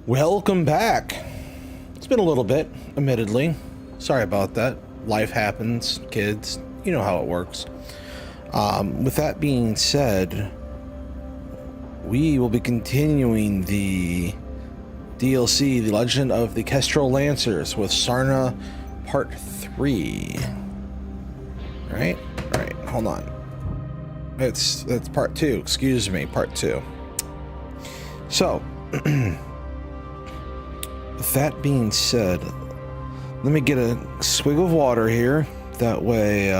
Welcome back. It's been a little bit, admittedly. Sorry about that. Life happens, kids. You know how it works. With that being said, we will be continuing the DLC, The Legend of the Kestrel Lancers, with Sarna Part 3. Right? Right, hold on. That's Part 2, excuse me, Part 2. So, with that being said, let me get a swig of water here. That way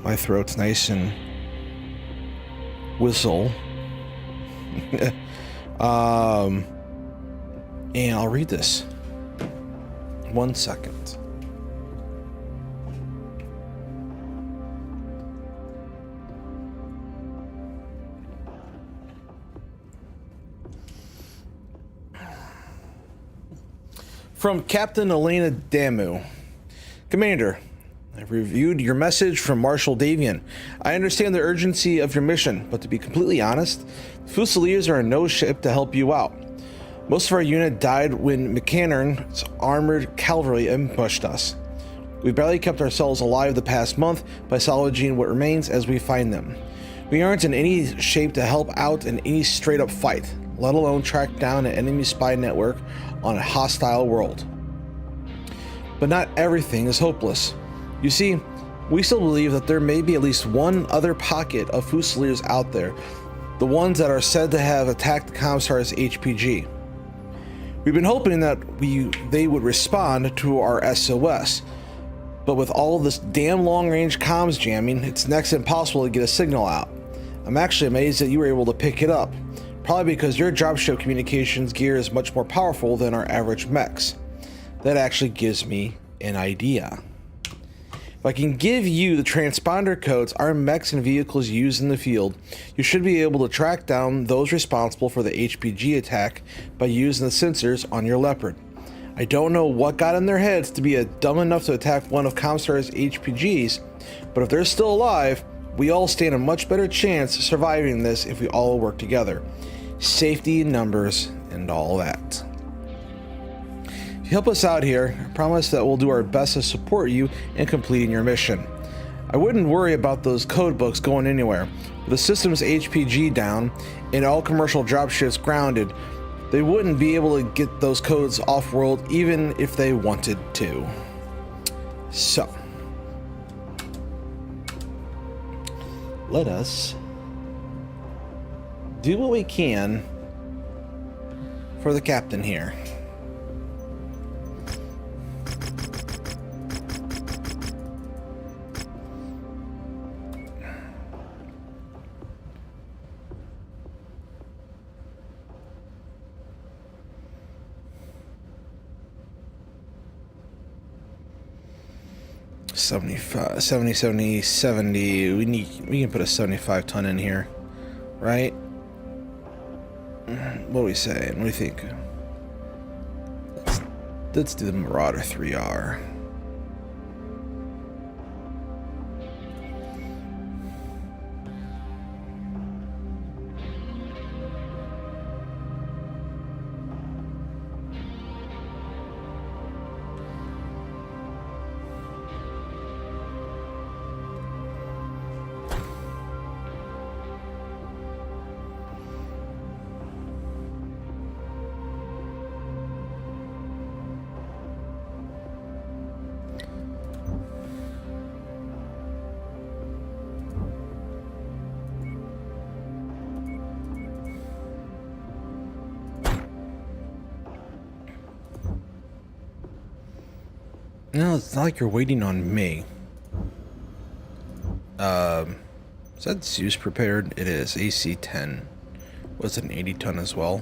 my throat's nice and whistle. And I'll read this. 1 second. From Captain Elena Damu. Commander, I've reviewed your message from Marshal Davian. I understand the urgency of your mission, but to be completely honest, the Fusiliers are in no shape to help you out. Most of our unit died when McCannern's armored cavalry ambushed us. We've barely kept ourselves alive the past month by salvaging what remains as we find them. We aren't in any shape to help out in any straight-up fight, let alone track down an enemy spy network on a hostile world. But not everything is hopeless. You see, we still believe that there may be at least one other pocket of Fusiliers out there, the ones that are said to have attacked the Commissar's HPG. We've been hoping that they would respond to our SOS, but with all this damn long-range comms jamming, it's next to impossible to get a signal out. I'm actually amazed that you were able to pick it up, probably because your dropship communications gear is much more powerful than our average mechs. That actually gives me an idea. If I can give you the transponder codes our mechs and vehicles use in the field, you should be able to track down those responsible for the HPG attack by using the sensors on your Leopard. I don't know what got in their heads to be dumb enough to attack one of Commissar's HPGs, but if they're still alive, we all stand a much better chance of surviving this if we all work together. Safety in numbers and all that. If you help us out here, I promise that we'll do our best to support you in completing your mission. I wouldn't worry about those code books going anywhere. With the system's HPG down and all commercial dropships grounded, they wouldn't be able to get those codes off-world even if they wanted to. So, let us do what we can for the captain here. $70. We can put a 75 ton in here, right? What are we saying? What do you think? Let's do the Marauder 3R. No, it's not like you're waiting on me. Is that Zeus prepared? It is. AC 10. Was it an 80 ton as well?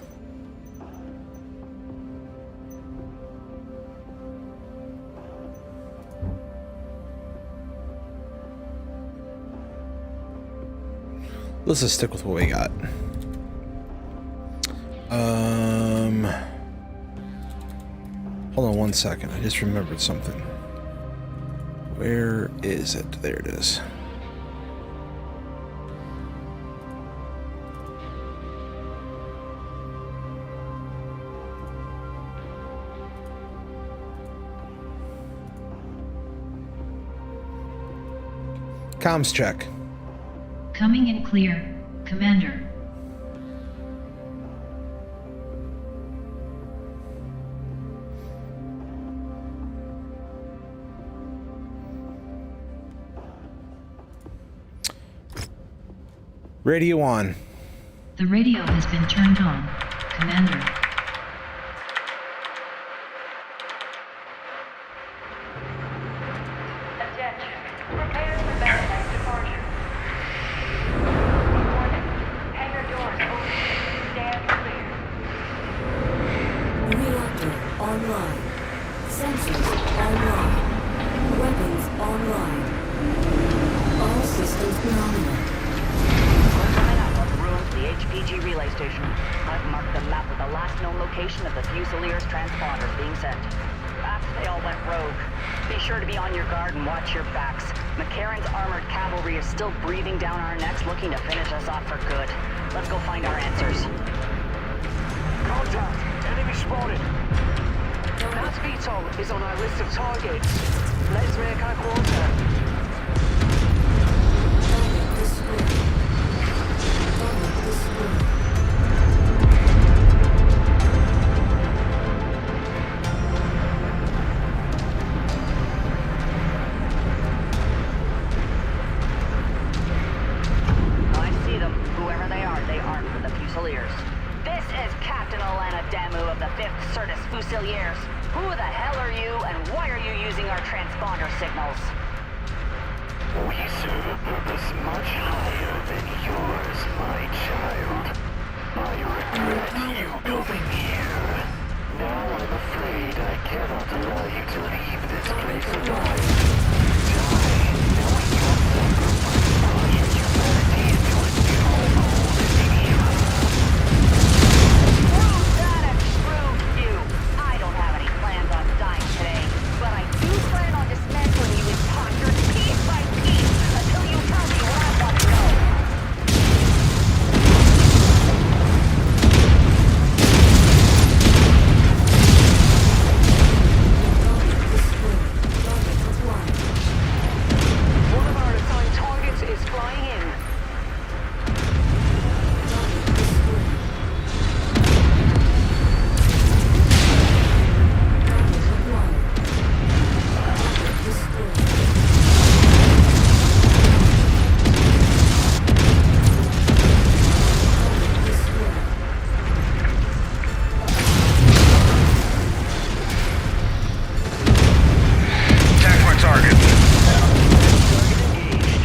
Let's just stick with what we got. Hold on 1 second. I just remembered something. Where is it? There it is. Comms check. Coming in clear, Commander. Radio on. The radio has been turned on, Commander. Attention. Prepare for battle departure. Warning. Hangar doors open. Stand clear. Reactor online. Sensors online. Weapons online. All systems nominal. We're coming up on the ruins of the HPG relay station. I've marked the map with the last known location of the Fusilier's transponders being sent. Perhaps they all went rogue. Be sure to be on your guard and watch your backs. McCarran's armored cavalry is still breathing down our necks, looking to finish us off for good. Let's go find our answers. Contact! Enemy spotted! That VTOL is on our list of targets. Let's make our quarter. Target destroyed. Target destroyed. I see them. Whoever they are armed with the Fusiliers. This is Captain Alana Damu of the 5th Certus Fusiliers. Who the hell are you, and why are you using our transponder signals? We serve a purpose much higher than yours, my child. I regret you coming here. Now I'm afraid I cannot allow you to leave this place alive. Die, knowing you have sacrificed part of humanity into a new golden era. Screw that and screw you. I don't have any plans on dying today, but I do plan on dismantling you in pockets piece by piece until you tell me what I want to know. Target destroyed. Target acquired. One of our assigned targets is flying in. Target destroyed. Target acquired. Target destroyed. Target destroyed. Attack my target. Target engaged.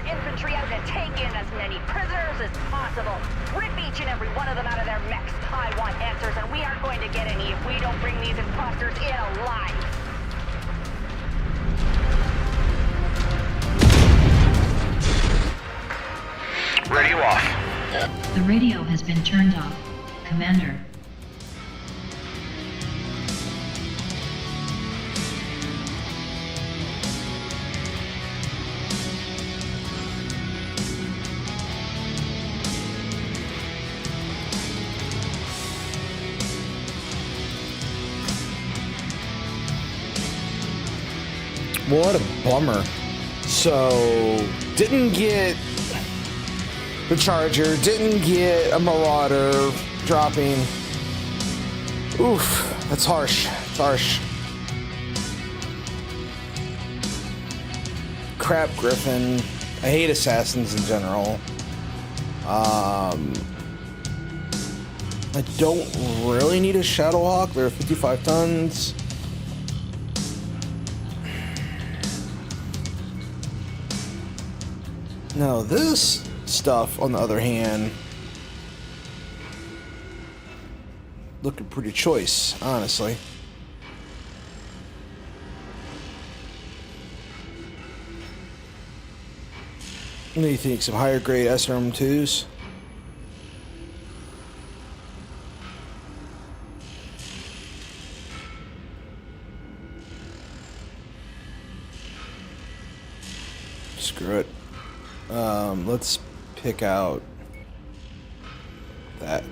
infantry out and take in as many prisoners as possible. Rip each and every one of them out of their mechs. I want answers, and we aren't going to get any if we don't bring these imposters in alive. Radio off. The radio has been turned off, Commander. What a bummer. So, didn't get the Charger, didn't get a Marauder dropping. Oof, that's harsh. It's harsh. Crap Griffin. I hate assassins in general. I don't really need a Shadowhawk. They're 55 tons. Now this stuff, on the other hand, looking pretty choice, honestly. What do you think? Some higher grade SRM2s? Screw it. Let's pick out that.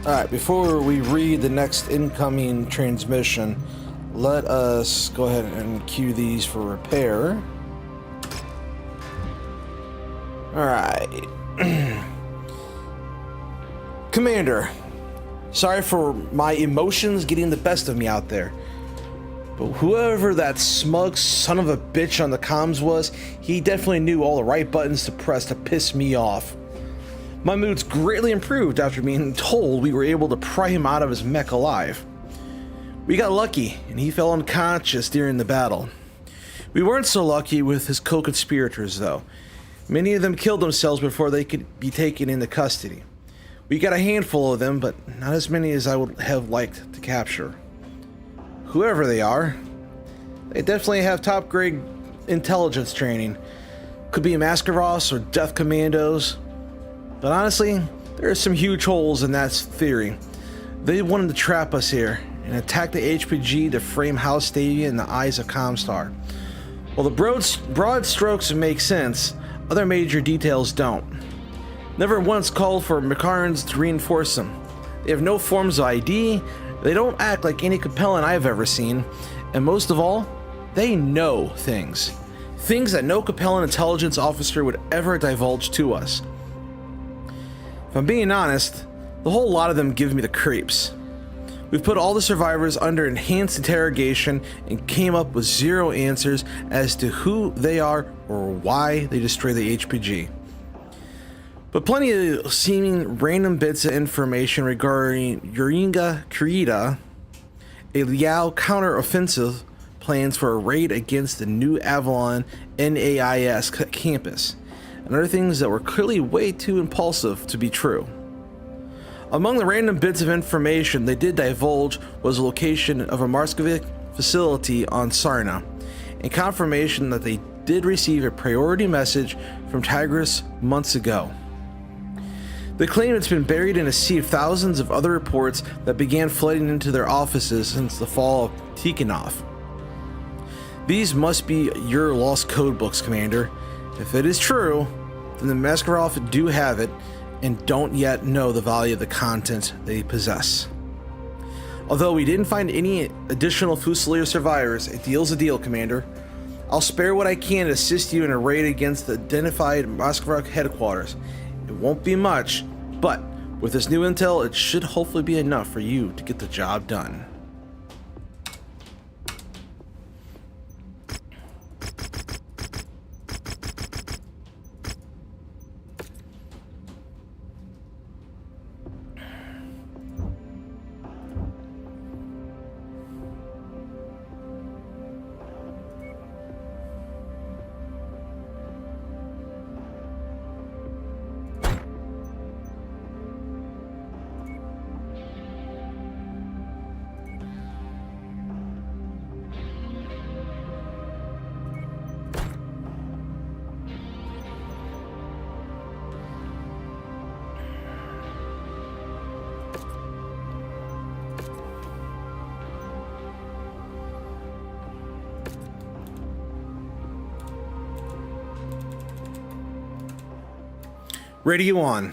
Alright, before we read the next incoming transmission, let us go ahead and queue these for repair. Alright. Commander, sorry for my emotions getting the best of me out there. But whoever that smug son of a bitch on the comms was, he definitely knew all the right buttons to press to piss me off. My mood's greatly improved after being told we were able to pry him out of his mech alive. We got lucky, and he fell unconscious during the battle. We weren't so lucky with his co-conspirators, though. Many of them killed themselves before they could be taken into custody. We got a handful of them, but not as many as I would have liked to capture. Whoever they are, they definitely have top-grade intelligence training. Could be Mascaros or Death Commandos. But honestly, there are some huge holes in that theory. They wanted to trap us here and attack the HPG to frame House Stavia in the eyes of Comstar. While the broad strokes make sense, other major details don't. Never once called for Makarans to reinforce them. They have no forms of ID, they don't act like any Capellan I've ever seen, and most of all, they know things. Things that no Capellan intelligence officer would ever divulge to us. If I'm being honest, the whole lot of them give me the creeps. We've put all the survivors under enhanced interrogation and came up with zero answers as to who they are or why they destroy the HPG. But plenty of seeming random bits of information regarding Yuringa Kurita, a Liao counter-offensive plans for a raid against the New Avalon NAIS campus, and other things that were clearly way too impulsive to be true. Among the random bits of information they did divulge was the location of a Marskovic facility on Sarna, and confirmation that they did receive a priority message from Tigris months ago. They claim it's been buried in a sea of thousands of other reports that began flooding into their offices since the fall of Tikhonov. These must be your lost code books, Commander. If it is true, then the Maskarov do have it and don't yet know the value of the content they possess. Although we didn't find any additional Fusilier survivors, a deal's a deal, Commander. I'll spare what I can to assist you in a raid against the identified Maskarov headquarters. It won't be much, but With this new intel, it should hopefully be enough for you to get the job done. Radio on.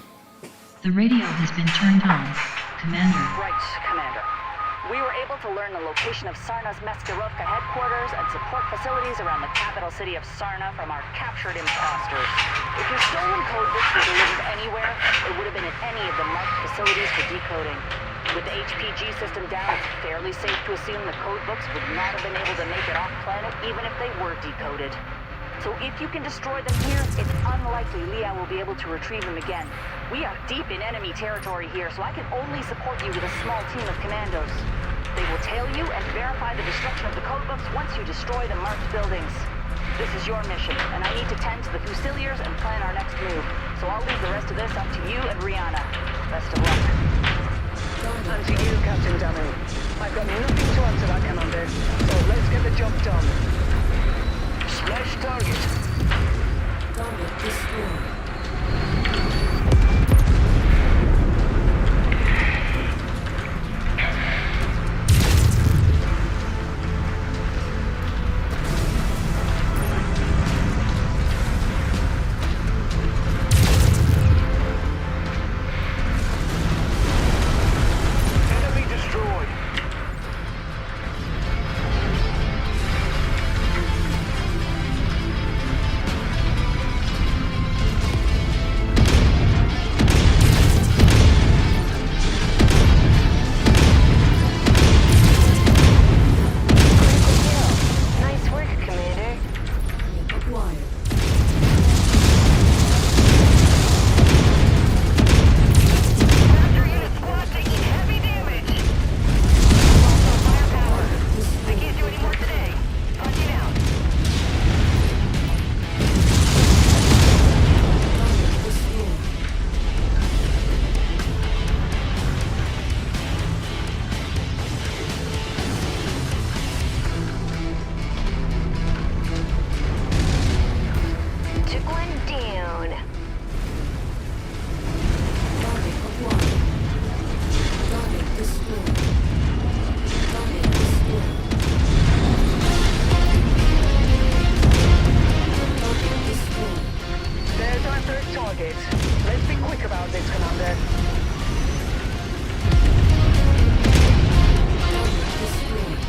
The radio has been turned on. Commander. Right, Commander. We were able to learn the location of Sarna's Meskirovka headquarters and support facilities around the capital city of Sarna from our captured imposters. If your stolen codebooks were delivered anywhere, it would have been at any of the marked facilities for decoding. With the HPG system down, it's fairly safe to assume the codebooks would not have been able to make it off-planet even if they were decoded. So if you can destroy them here, it's unlikely Liao will be able to retrieve them again. We are deep in enemy territory here, so I can only support you with a small team of commandos. They will tail you and verify the destruction of the codebooks once you destroy the marked buildings. This is your mission, and I need to tend to the Fusiliers and plan our next move. So I'll leave the rest of this up to you and Rihanna. Best of luck. And to you, Captain Damu. I've got nothing to answer that, Commander, so let's get the job done. Smash target. Target destroyed. Enemy destroyed. Nice work, Commander. Acquired. Master unit squad taking heavy damage. Firepower. I can't do any more today. Punching out. Target destroyed. Took one down. Target acquired. Target destroyed. Target destroyed. Target destroyed. There's our third target. Let's be quick about this, Commander. Target destroyed.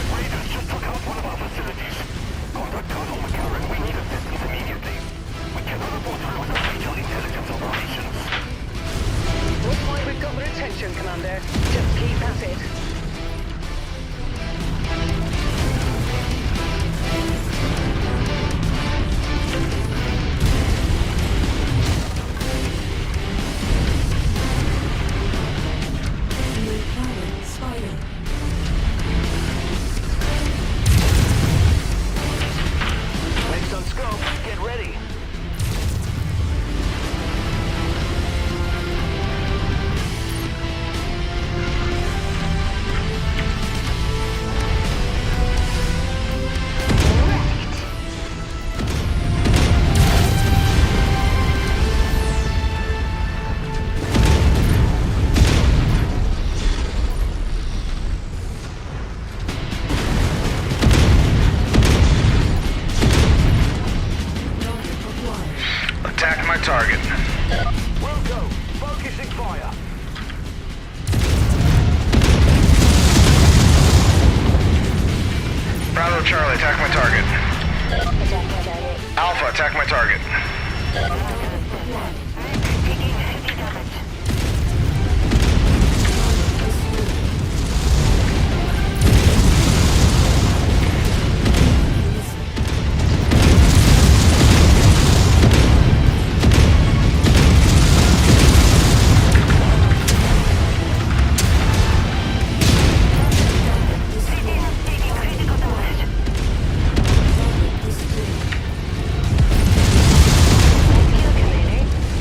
Raiders just took out one of our facilities. Contact Colonel McCarran. We need assistance immediately. We cannot afford to lose a major intelligence operations. Looks like we've got their attention, Commander. Just keep at it. New power spider. Next on scope. Get ready. target. Taking heavy damage.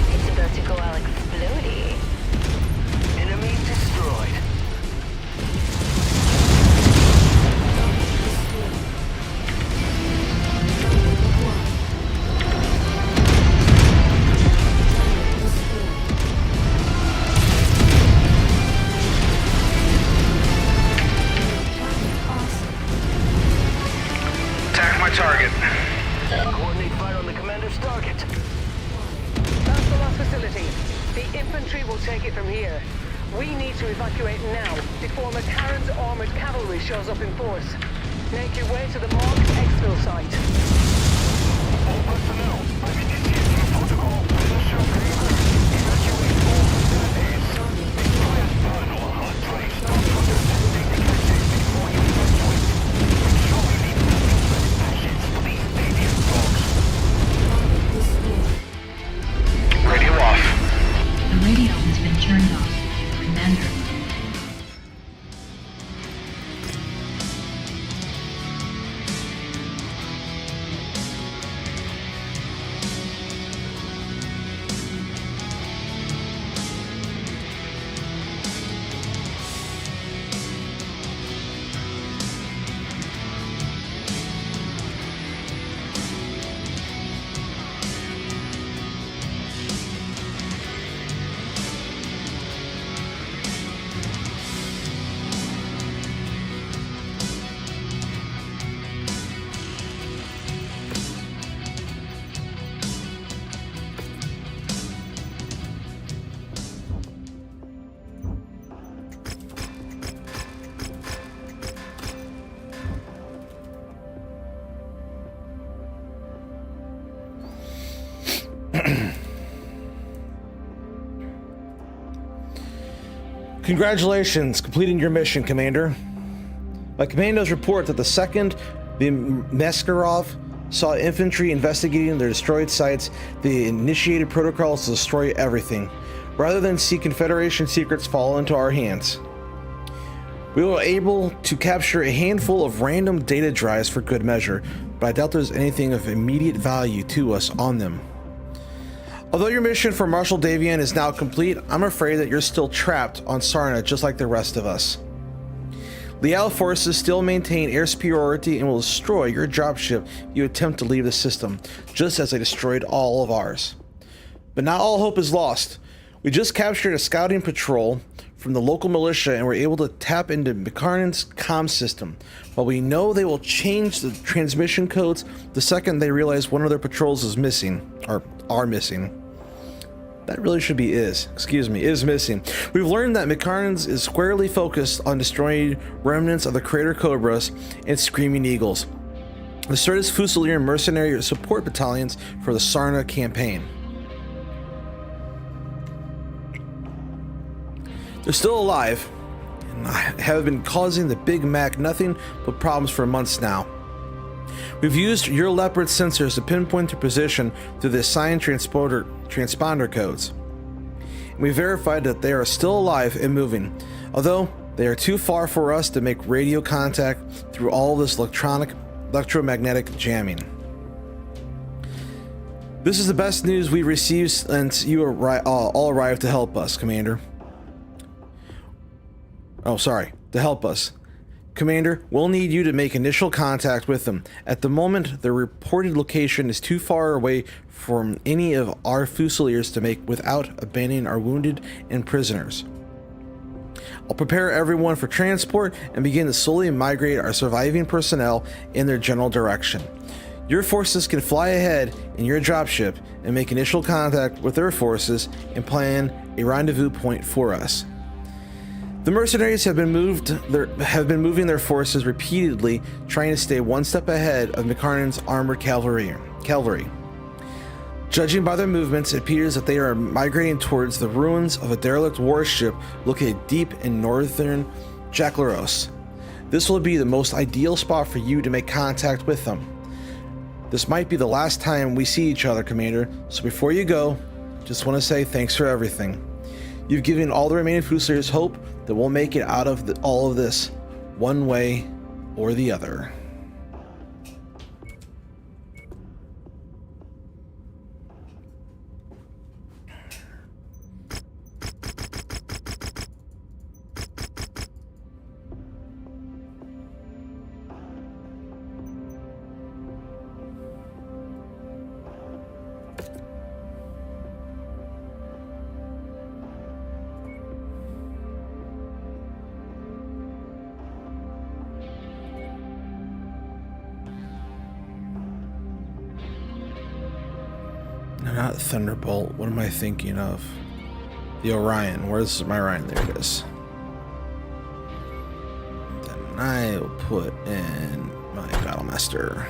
It's about to go all explodey. Enemy destroyed. Attack my target. Coordinate fire on the commander's target. That's the last facility. The infantry will take it from here. We need to evacuate now, before McCarran's armored cavalry shows up in force. Make your way to the marked exfil site. All personnel, I'm initiating a protocol. Initial evacuate all facilities. Requires burn or hard drive stop protesting declaration before you evacuate. Ensure you leave nothing but ashes for these baby dogs. Radio off. The radio has been turned off. Commander. Congratulations, completing your mission, Commander. My commandos report that the second the Maskarov saw infantry investigating their destroyed sites, they initiated protocols to destroy everything, rather than see Confederation secrets fall into our hands. We were able to capture a handful of random data drives for good measure, but I doubt there's anything of immediate value to us on them. Although your mission for Marshal Davian is now complete, I'm afraid that you're still trapped on Sarna just like the rest of us. Liao forces still maintain air superiority and will destroy your dropship if you attempt to leave the system, just as they destroyed all of ours. But not all hope is lost. We just captured a scouting patrol from the local militia and were able to tap into McCarran's comm system. While we know they will change the transmission codes the second they realize one of their patrols is missing, or are missing. That really should be is missing. We've learned that McCarran's is squarely focused on destroying remnants of the Crater Cobras and Screaming Eagles, the Certus Fusilier mercenary support battalions for the Sarna campaign. They're still alive and have been causing the Big Mac nothing but problems for months now. We've used your Leopard sensors to pinpoint their position through the assigned transponder codes. And we verified that they are still alive and moving, although they are too far for us to make radio contact through all this electromagnetic jamming. This is the best news we've received since you all arrived to help us, Commander. To help us. Commander, we'll need you to make initial contact with them. At the moment, the reported location is too far away from any of our Fusiliers to make without abandoning our wounded and prisoners. I'll prepare everyone for transport and begin to slowly migrate our surviving personnel in their general direction. Your forces can fly ahead in your dropship and make initial contact with their forces and plan a rendezvous point for us. The mercenaries have been moving their forces repeatedly, trying to stay one step ahead of McCarran's armored cavalry. Judging by their movements, it appears that they are migrating towards the ruins of a derelict warship located deep in northern Jaclaros. This will be the most ideal spot for you to make contact with them. This might be the last time we see each other, Commander, so before you go, just want to say thanks for everything. You've given all the remaining Fusiliers hope that we'll make it out of all of this, one way or the other. Not Thunderbolt. What am I thinking of? The Orion. Where's my Orion? There it is. Then I will put in my Battlemaster.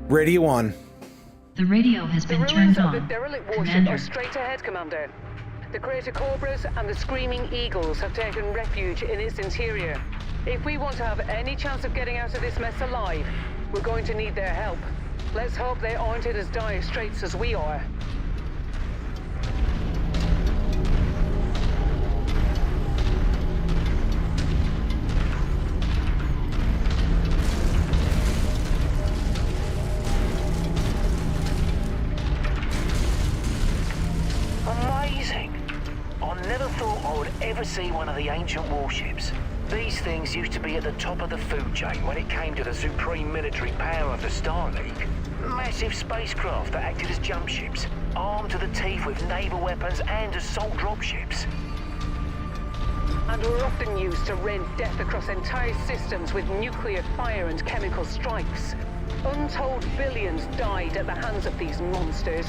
Radio on. The radio has The been ruins turned of the on. derelict warship Commander. are straight ahead, Commander. The Crater Cobras and the Screaming Eagles have taken refuge in its interior. If we want to have any chance of getting out of this mess alive, we're going to need their help. Let's hope they aren't in as dire straits as we are. Amazing! I never thought I would ever see one of the ancient warships. These things used to be at the top of the food chain when it came to the supreme military power of the Star League. Massive spacecraft that acted as jump ships, armed to the teeth with naval weapons and assault dropships. And were often used to rain death across entire systems with nuclear fire and chemical strikes. Untold billions died at the hands of these monsters.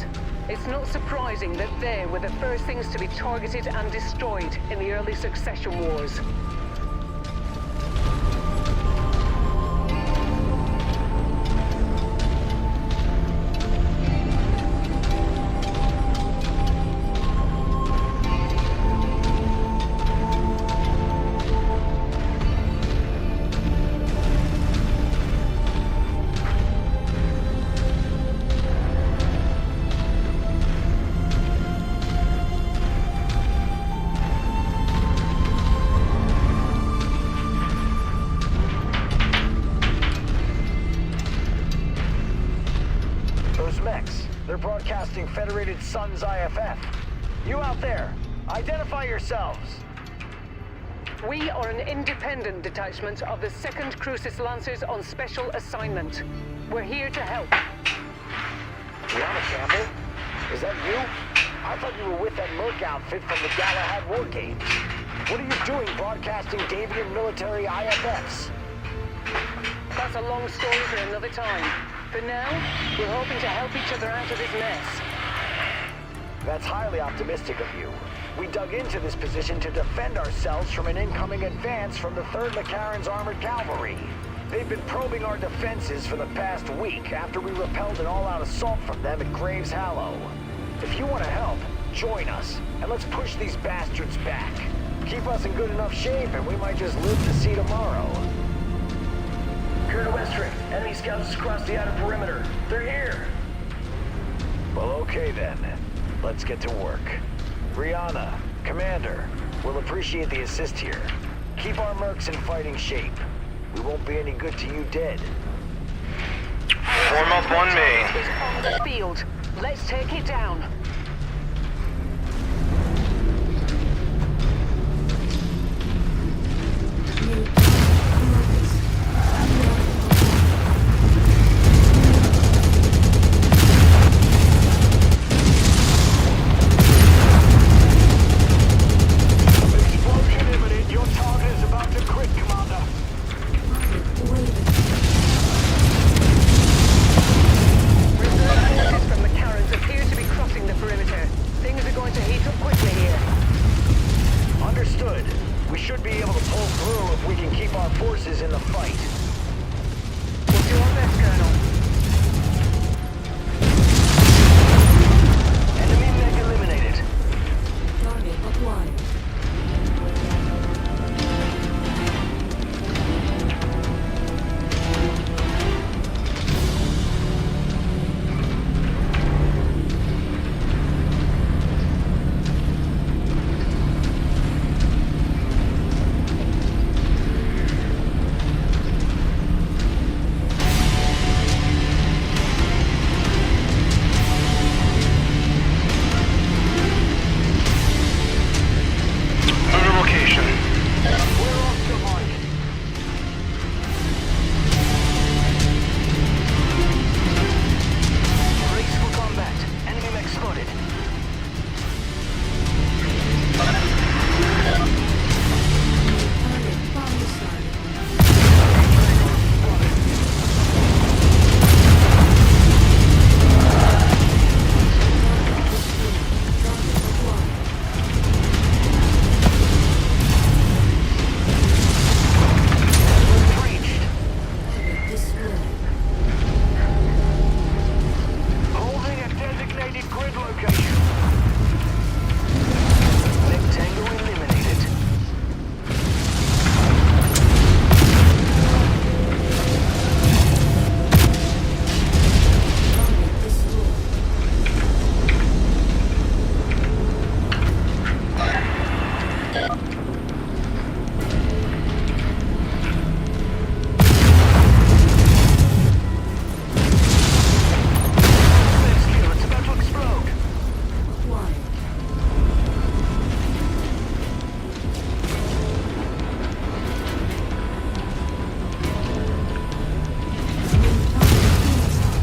It's not surprising that they were the first things to be targeted and destroyed in the early succession wars. Those mechs, they're broadcasting Federated Suns IFF. You out there, identify yourselves. We are an independent detachment of the 2nd Crucis Lancers on special assignment. We're here to help. Brianna Campbell? Is that you? I thought you were with that Merc outfit from the Galahad War Games. What are you doing broadcasting Davian military IFFs? That's a long story for another time. For now, we're hoping to help each other out of this mess. That's highly optimistic of you. We dug into this position to defend ourselves from an incoming advance from the 3rd McCarran's Armored Cavalry. They've been probing our defenses for the past week after we repelled an all-out assault from them at Graves Hallow. If you want to help, join us, and let's push these bastards back. Keep us in good enough shape, and we might just live to see tomorrow. Colonel Westrick, enemy scouts across the outer perimeter. They're here. Well, okay then. Let's get to work. Brianna, Commander, we'll appreciate the assist here. Keep our Mercs in fighting shape. We won't be any good to you dead. Form up on me. Is on the field. Let's take it down. Explosion imminent. Your target is about to crit, Commander. Reserve Things are going to heat up quickly here. Understood. We should be able to pull through if we can keep our forces in the fight. We'll do our best, Colonel. Enemy mech eliminated. Target acquired. Move to location. We're off the mark. Brace for combat. Enemy mech spotted. Target bombing started. Target destroyed. Target acquired. Breached. Target destroyed. Holding a designated grid location. Mech tango eliminated. Target destroyed. Let's kill. It's about to explode. Acquired. New target inside.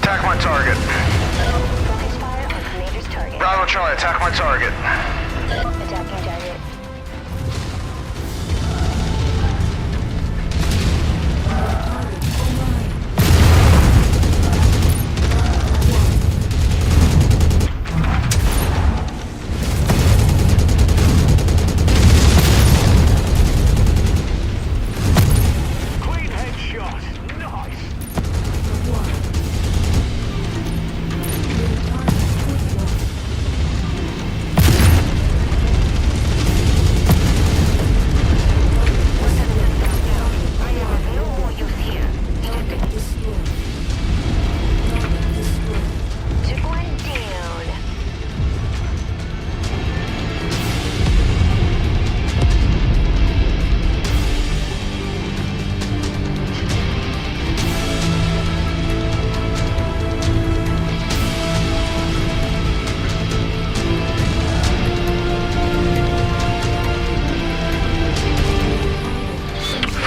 Attack my target. Focus fire on Commander's target. Bravo Charlie, attack my target. Attacking target. Clean headshot. Nice. No more use here. Took one down.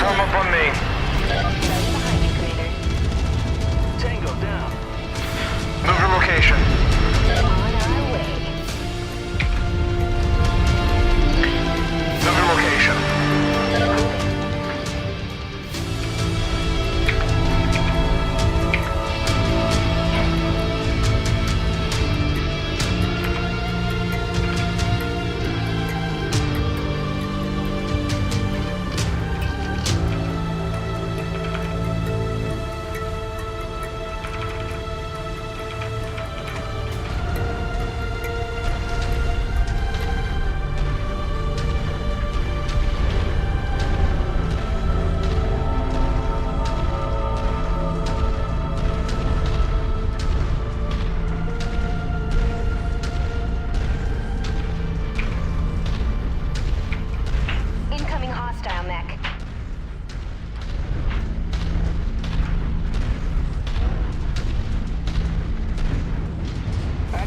Form up on me. Right behind you, Commander. Tango down. Move to location. On our way. Move to location.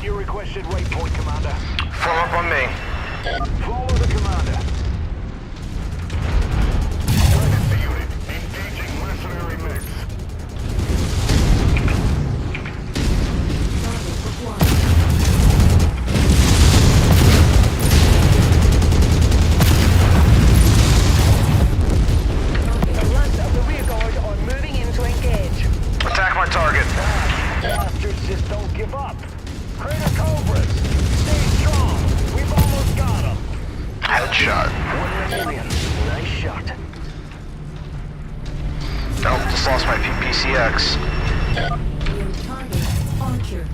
your requested waypoint, Commander. Form up on me. Follow the commander. Target unit. Engaging mercenary mix. Target acquired. The last of the rear guard are moving in to engage. Attack my target. Bastards just don't give up. Crater Cobras. Stay strong. We've almost got them. Headshot. 1 in a million. Nice shot. Oh, just lost my PCX. New target Archer.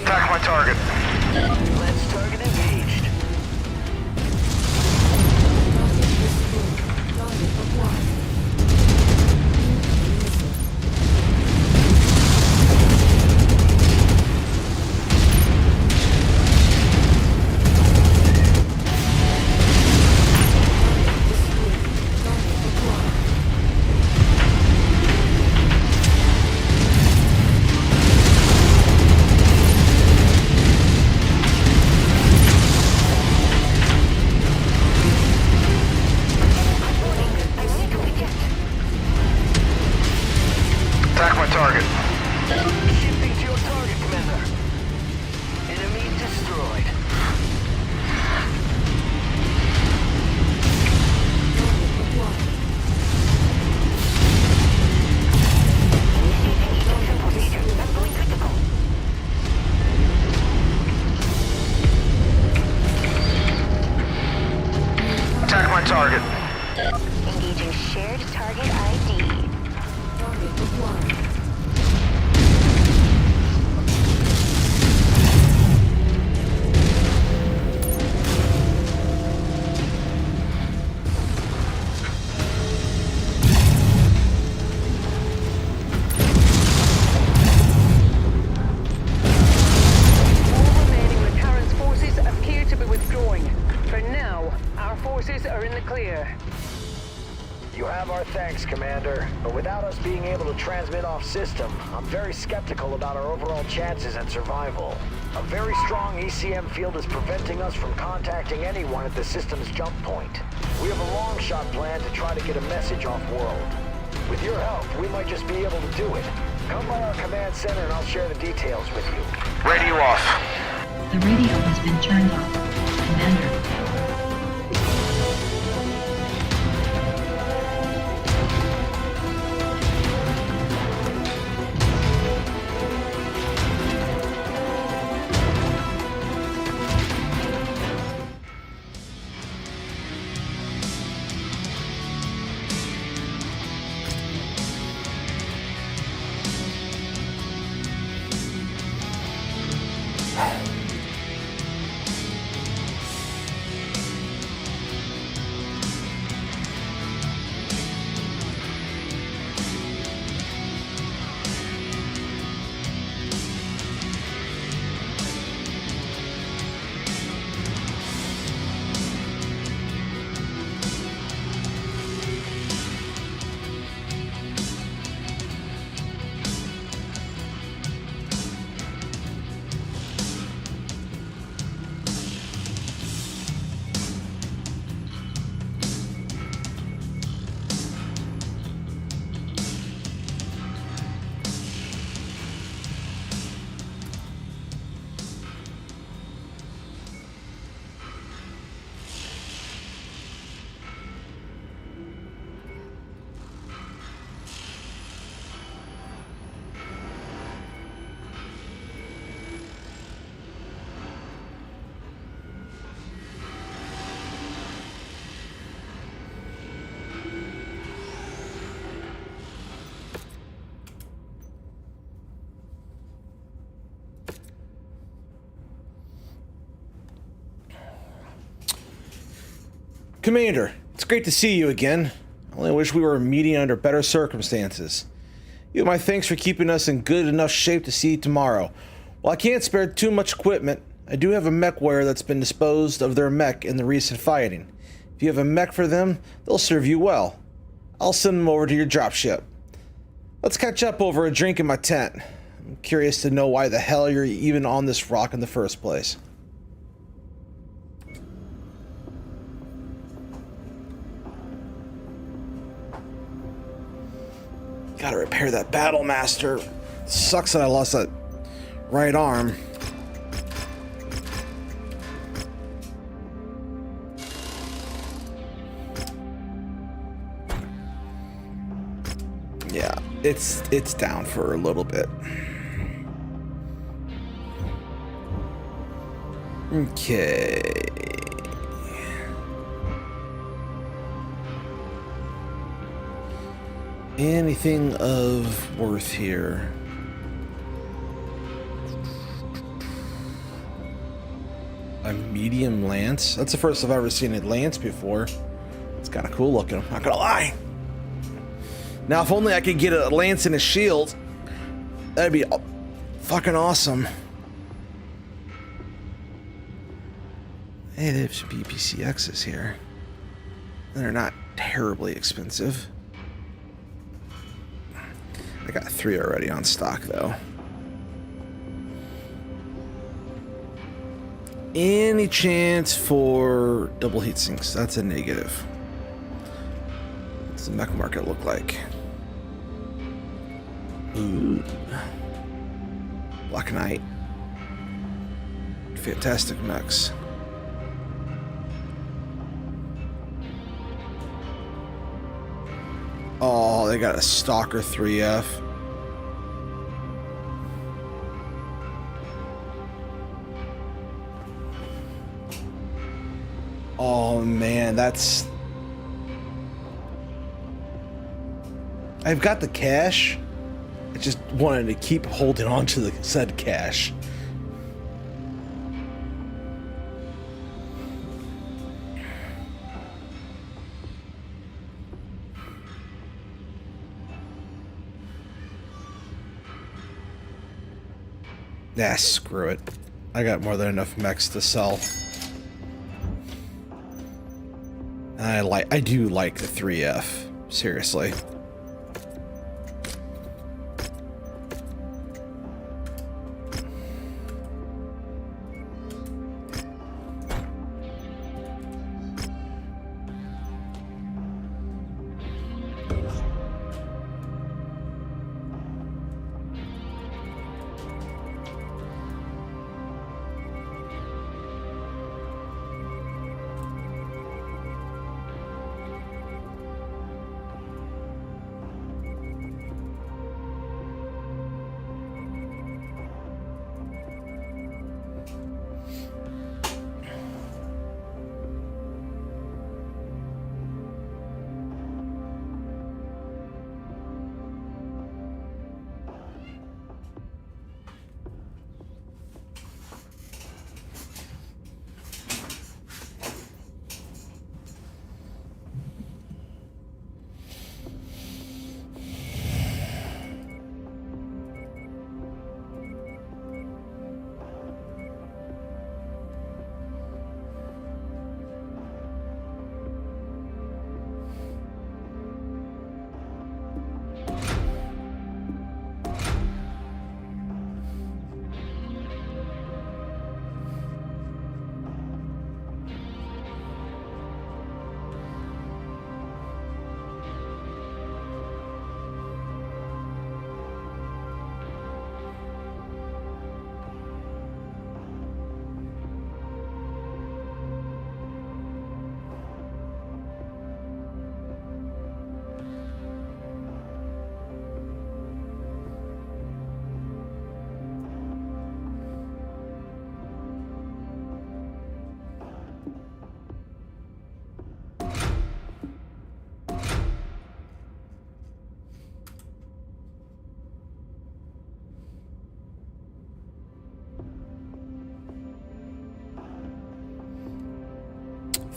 Attack my target. Let's target engaged. Attack my target. Shifting to your target, Commander. Enemy destroyed. Attack my target. Engaging shared target ID. Target acquired. All remaining McCarran's forces appear to be withdrawing. For now, our forces are in the clear. You have our thanks, Commander. But without us being able to transmit off system, I'm very skeptical about our overall chances at survival. A very strong ECM field is preventing us from contacting anyone at the system's jump point. We have a long shot plan to try to get a message off-world. With your help, we might just be able to do it. Come by our command center and I'll share the details with you. Radio off. The radio has been turned off. Commander. Commander, it's great to see you again. I only wish we were meeting under better circumstances. You have my thanks for keeping us in good enough shape to see you tomorrow. While I can't spare too much equipment, I do have a MechWarrior that's been disposed of their mech in the recent fighting. If you have a mech for them, they'll serve you well. I'll send them over to your dropship. Let's catch up over a drink in my tent. I'm curious to know why the hell you're even on this rock in the first place. Gotta repair that Battle Master. Sucks that I lost that right arm. Yeah, it's down for a little bit. Okay. Anything of worth here? A medium lance? That's the first I've ever seen a lance before. It's kind of cool looking, I'm not gonna lie. Now, if only I could get a lance and a shield, that'd be fucking awesome. Hey, they have some PPCXs here. They're not terribly expensive. I got 3 already on stock, though. Any chance for double heat sinks? That's a negative. What's the mech market look like? Ooh. Black Knight. Fantastic mechs. Oh, they got a Stalker 3F. Oh man, that's... I've got the cash. I just wanted to keep holding on to the said cash. Nah, screw it. I got more than enough mechs to sell. I do like the 3F. Seriously.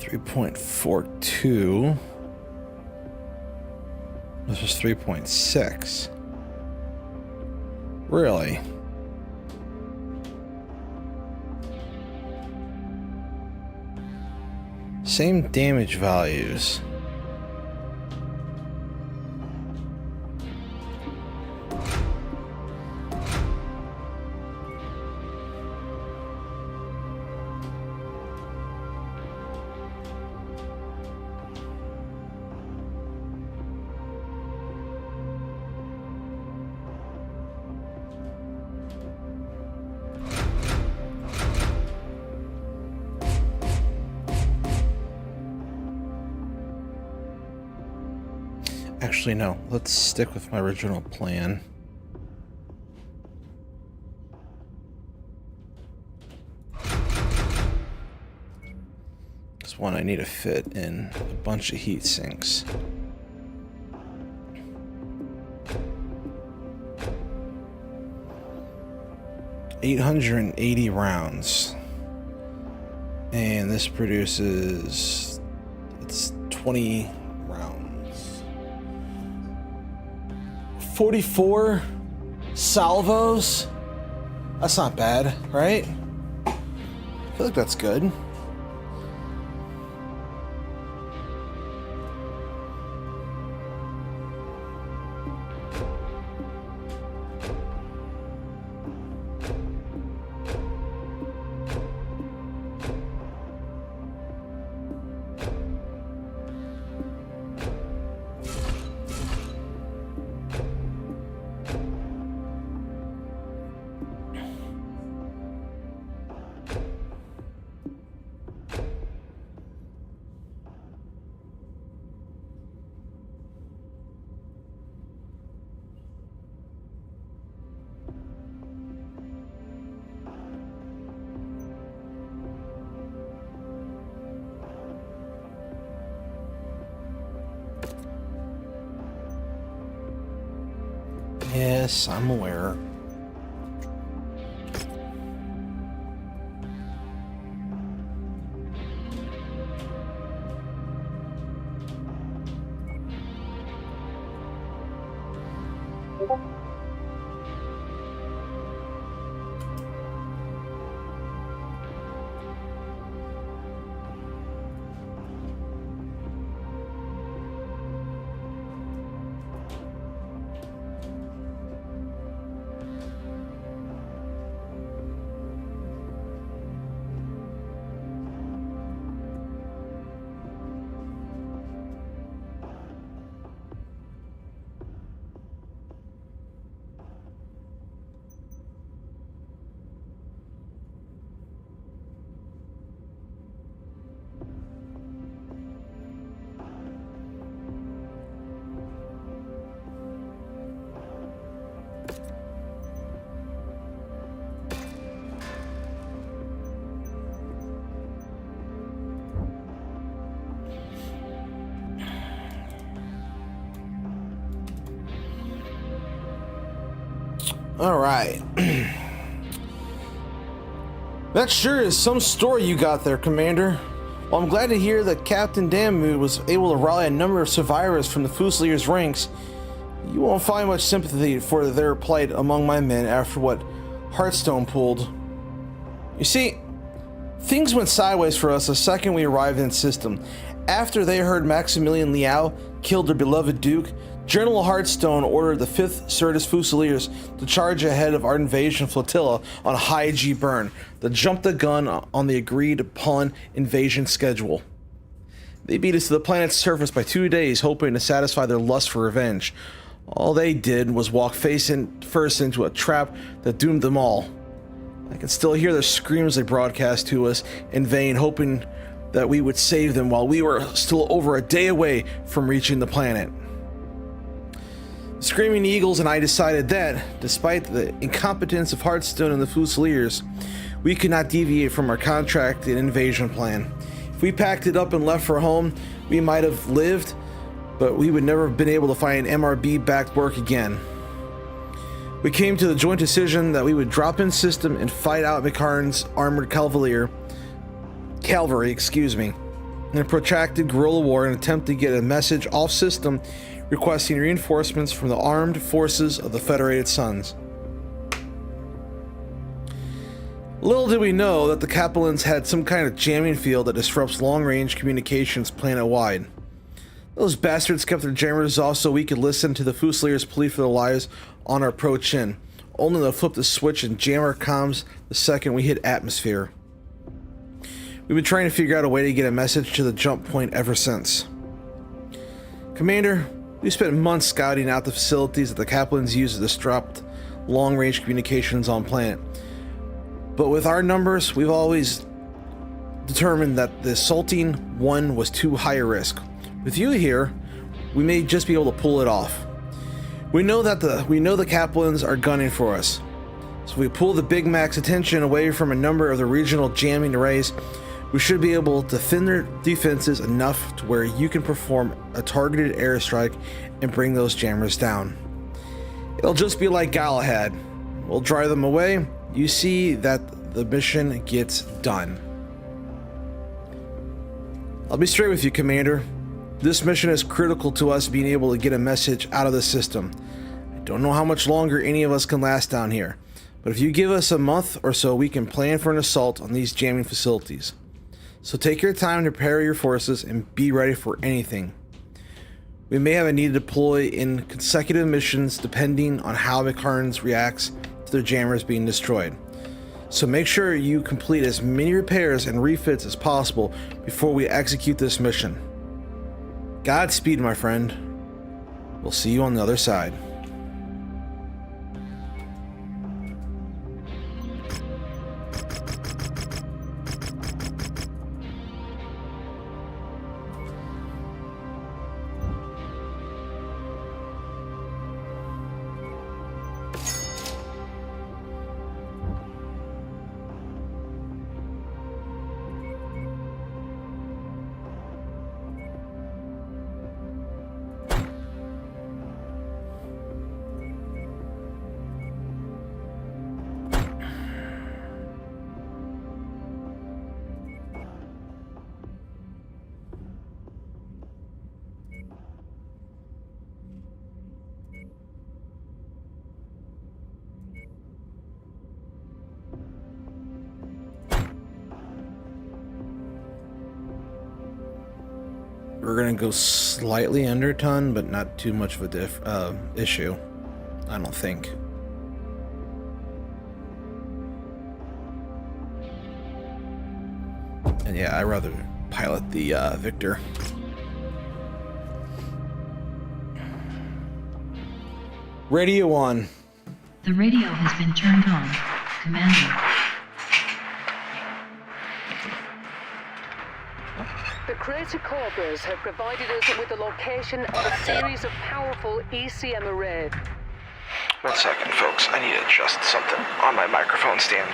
3.42. This was 3.6. Really? Same damage values. Actually, no. Let's stick with my original plan. This one I need to fit in a bunch of heat sinks. $880 rounds. And this produces, it's 20 rounds. 44 salvos? That's not bad, right? I feel like that's good. Yes, I'm aware. All right. That sure is some story you got there, Commander. Well, I'm glad to hear that Captain Damu was able to rally a number of survivors from the Fusiliers' ranks. You won't find much sympathy for their plight among my men after what Hearthstone pulled. You see, things went sideways for us the second we arrived in the system. After they heard Maximilian Liao killed their beloved Duke, General Hearthstone ordered the 5th Certus Fusiliers to charge ahead of our invasion flotilla on High G Burn, to jump the gun on the agreed upon invasion schedule. They beat us to the planet's surface by 2 days, hoping to satisfy their lust for revenge. All they did was walk face first into a trap that doomed them all. I can still hear their screams they broadcast to us in vain, hoping that we would save them while we were still over a day away from reaching the planet. Screaming Eagles and I decided that, despite the incompetence of Hearthstone and the Fusiliers, we could not deviate from our contracted invasion plan. If we packed it up and left for home, we might have lived, but we would never have been able to find MRB-backed work again. We came to the joint decision that we would drop in system and fight out McCarran's armored cavalry. in a protracted guerrilla war in an attempt to get a message off system requesting reinforcements from the armed forces of the Federated Suns. Little did we know that the Capellans had some kind of jamming field that disrupts long-range communications planet-wide. Those bastards kept their jammers off so we could listen to the Fusiliers plead for their lives on our approach in, only to flip the switch and jam our comms the second we hit atmosphere. We've been trying to figure out a way to get a message to the jump point ever since. Commander, we spent months scouting out the facilities that the Capellans use to disrupt long-range communications on planet. But with our numbers, we've always determined that the assaulting one was too high a risk. With you here, we may just be able to pull it off. We know the Capellans are gunning for us. So if we pull the Big Mac's attention away from a number of the regional jamming arrays, we should be able to thin their defenses enough to where you can perform a targeted airstrike and bring those jammers down. It'll just be like Galahad. We'll drive them away. You see that the mission gets done. I'll be straight with you, Commander. This mission is critical to us being able to get a message out of the system. I don't know how much longer any of us can last down here, but if you give us a month or so, we can plan for an assault on these jamming facilities. So take your time to prepare your forces and be ready for anything. We may have a need to deploy in consecutive missions depending on how McCarnes reacts to their jammers being destroyed. So make sure you complete as many repairs and refits as possible before we execute this mission. Godspeed, my friend. We'll see you on the other side. We're gonna go slightly under a ton, but not too much of a issue, I don't think. And yeah, I'd rather pilot the Victor. Radio on. The radio has been turned on, Commander. The Crater Cobras have provided us with the location of a series of powerful ECM arrays. 1 second, folks. I need to adjust something on my microphone stand.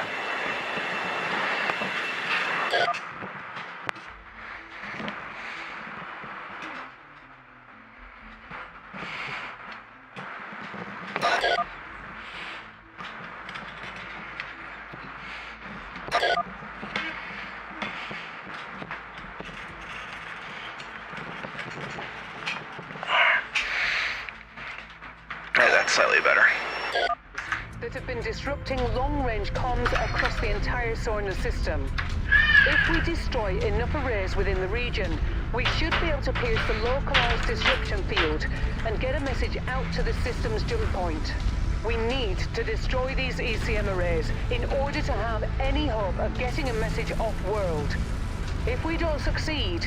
That's slightly better. That have been disrupting long-range comms across the entire solar system. If we destroy enough arrays within the region, we should be able to pierce the localized disruption field and get a message out to the system's jump point. We need to destroy these ECM arrays in order to have any hope of getting a message off-world. If we don't succeed,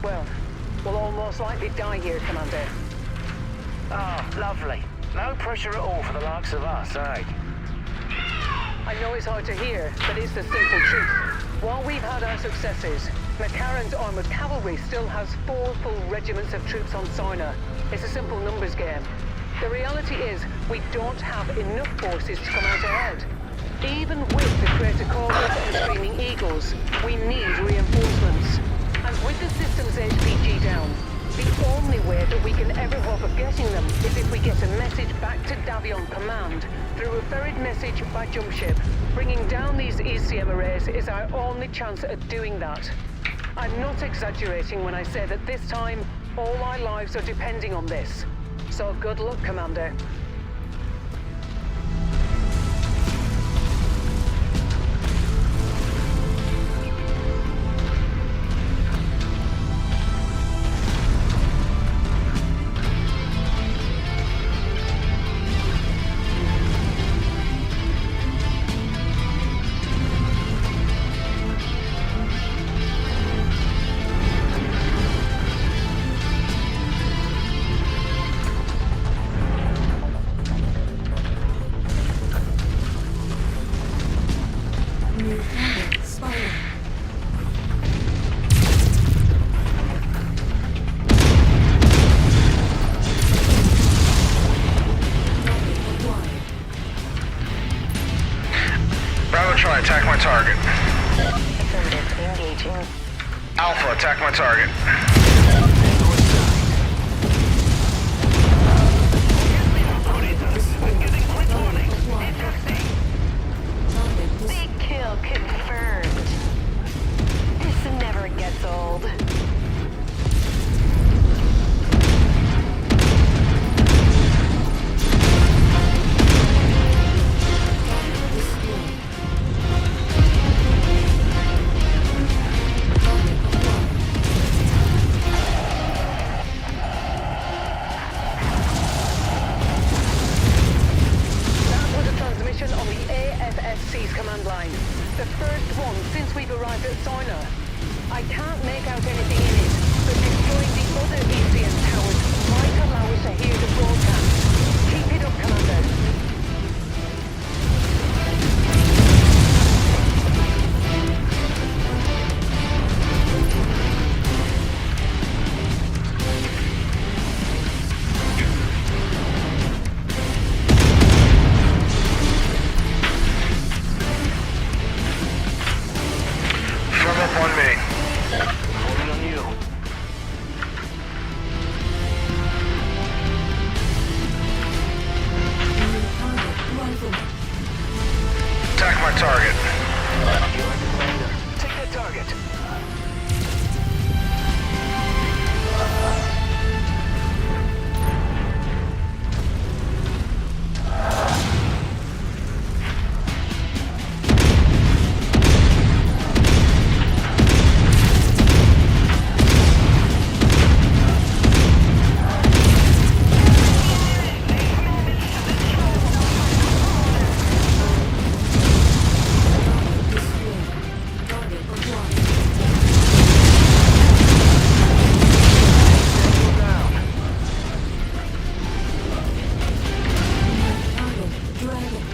well, we'll all most likely die here, Commander. Ah, lovely. No pressure at all for the likes of us, eh? I know it's hard to hear, but it's the simple truth. While we've had our successes, McCarran's armored cavalry still has 4 full regiments of troops on Sarna. It's a simple numbers game. The reality is, we don't have enough forces to come out ahead. Even with the Crater Cobras and Screaming Eagles, we need reinforcements. And with the system's HPG down, the only way that we can ever hope of getting them is if we get a message back to Davion Command through a ferried message by jump ship. Bringing down these ECM arrays is our only chance at doing that. I'm not exaggerating when I say that this time, all our lives are depending on this. So good luck, Commander. New target spotted. Target acquired. Bravo, try attack my target. Affirmative. Engaging. Alpha, attack my target. Big kill confirmed. This never gets old. That was a transmission on the AFSC's command line. The first one since we've arrived at Sonar. I can't make out anything in it, but destroying the other ECM towers might allow us to hear the broadcast. Keep it up, Commander. Firm up on me. Holding on you. New target rifleman. Attack my target. Take that target. Target acquired. Target dragon.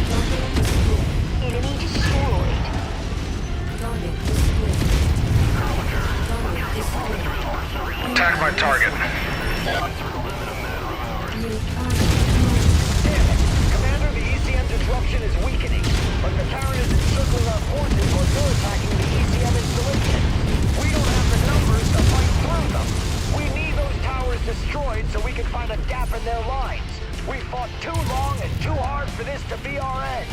Target destroyed. Enemy destroyed. Target destroyed. Target destroyed. Attack my target. New target Commander, the ECM disruption is weakening, but the Terran is encircling our forces while you're attacking the ECM installation. We don't have the numbers to fight through them. We need those towers destroyed so we can find a gap in their lines. We fought too long and too hard for this to be our end.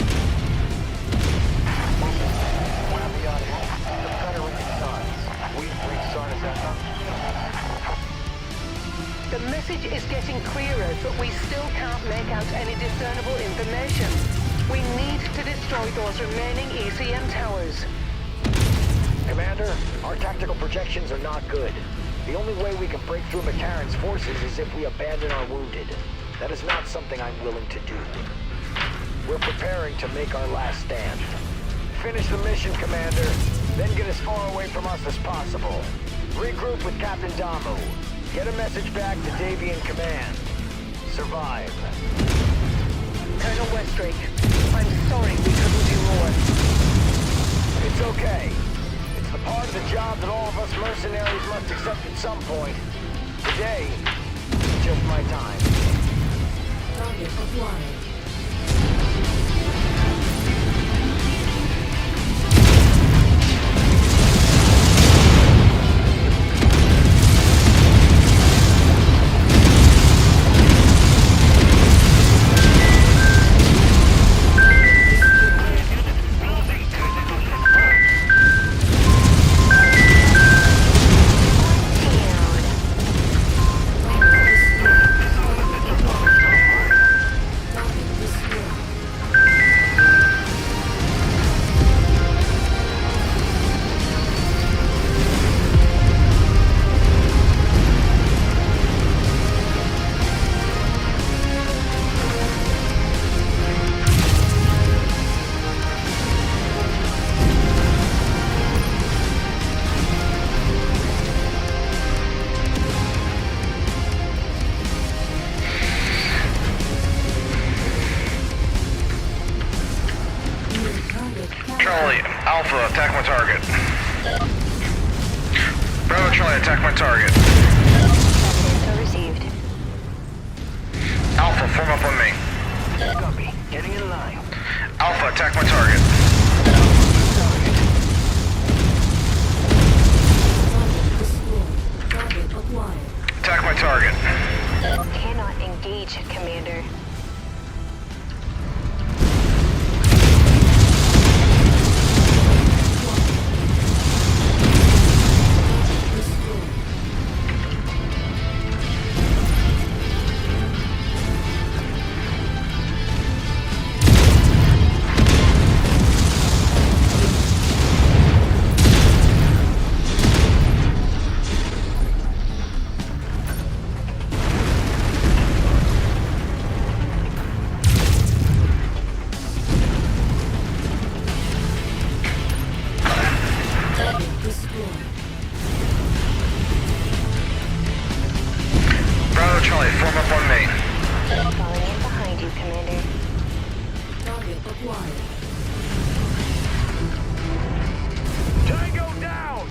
We're out of here. The Federated Suns. We've reached Sarna's Echo. The message is getting clearer, but we still can't make out any discernible information. We need to destroy those remaining ECM towers. Commander, our tactical projections are not good. The only way we can break through Mataran's forces is if we abandon our wounded. That is not something I'm willing to do. We're preparing to make our last stand. Finish the mission, Commander, then get as far away from us as possible. Regroup with Captain Damu. Get a message back to Davian Command. Survive. Colonel Westrake, I'm sorry we couldn't do more. It's okay. It's the part of the job that all of us mercenaries must accept at some point. Today, it's just my time. target acquired. Alpha, attack my target. Bravo Charlie, attack my target. Info received. Alpha, form up on me. Copy. Getting in line. Alpha, attack my target. Target destroyed. Target acquired. Attack my target. Cannot engage, Commander. Bravo Charlie, form up on me. Falling in behind you, Commander. Target acquired. Tango down!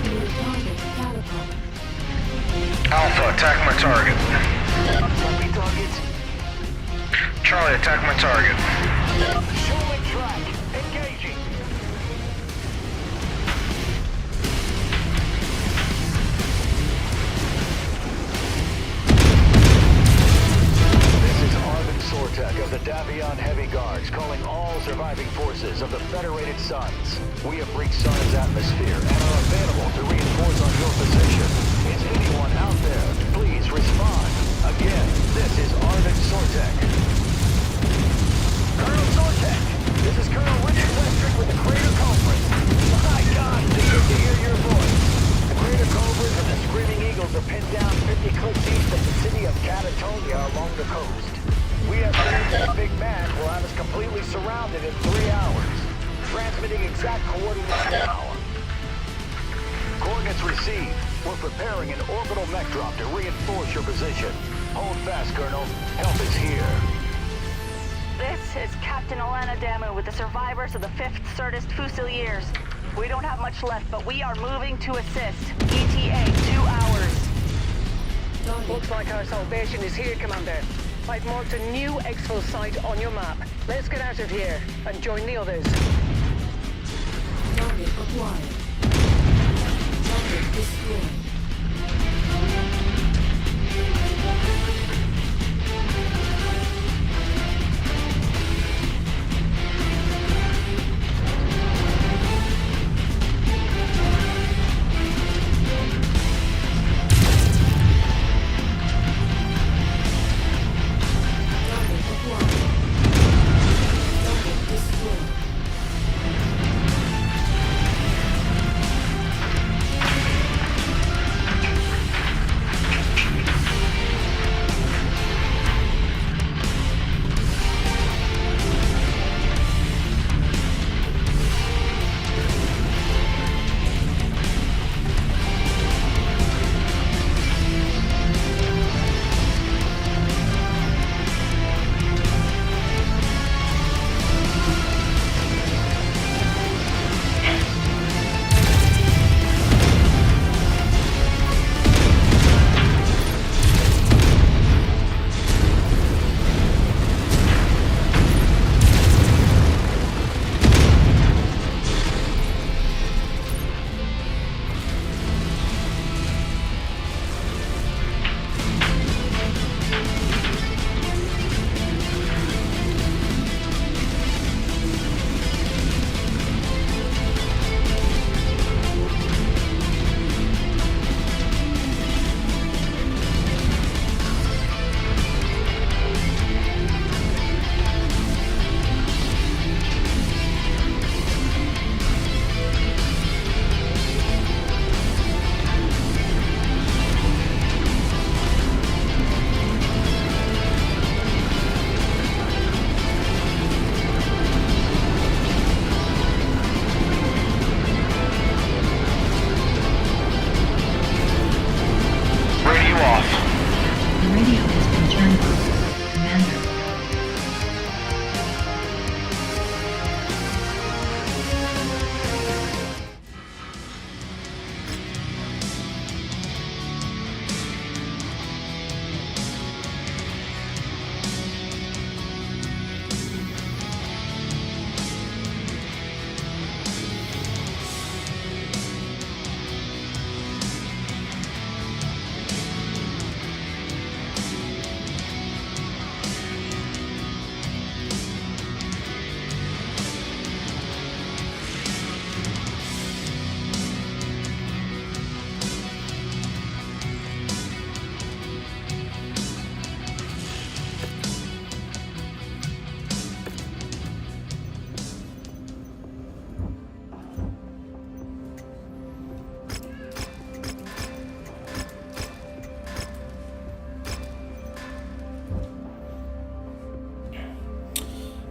New target catapult. Alpha, attack my target. Copy target. Charlie, attack my target. Showing track. Engaging. This is Arvin Sortek of the Davion Heavy Guards calling all surviving forces of the Federated Suns. We have breached Sun's atmosphere and are available to reinforce on your position. Is anyone out there? Please respond. Again, this is Arvin Sortek. Colonel Sortek, this is Colonel Richard Westrick with the Crater Conference. My God, it's good to hear your voice. The Crater Cobras and the Screaming Eagles are pinned down 50 clicks east of the city of Catatonia along the coast. We estimate that Big Man will have us completely surrounded in 3 hours. Transmitting exact coordinates now. Coordinates received. We're preparing an orbital mech drop to reinforce your position. Hold fast, Colonel. Help is here. This is Captain Alana Damu with the survivors of the 5th Certist Fusiliers. We don't have much left, but we are moving to assist. ETA, 2 hours. Looks like our salvation is here, Commander. I've marked a new exfil site on your map. Let's get out of here and join the others. Target acquired. Target destroyed. Target acquired. Target destroyed. off. The radio has been turned on. Commander.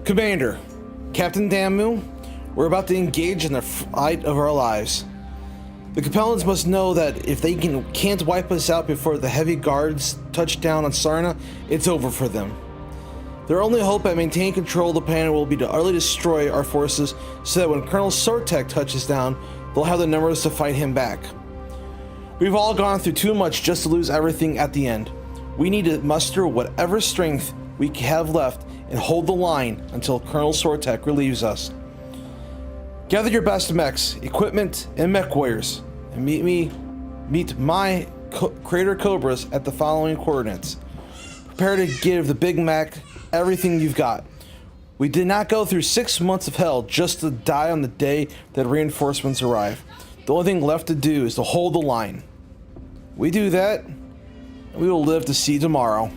Commander, Captain Damu, we're about to engage in the fight of our lives. The Capellans must know that if they can't wipe us out before the heavy guards touch down on Sarna, it's over for them. Their only hope at maintaining control of the planet will be to utterly destroy our forces so that when Colonel Sortek touches down, they'll have the numbers to fight him back. We've all gone through too much just to lose everything at the end. We need to muster whatever strength we have left and hold the line until Colonel Sortek relieves us. Gather your best mechs, equipment, and mech warriors, and meet my Crater Cobras at the following coordinates. Prepare to give the Big Mac everything you've got. We did not go through 6 months of hell just to die on the day that reinforcements arrive. The only thing left to do is to hold the line. We do that, and we will live to see tomorrow.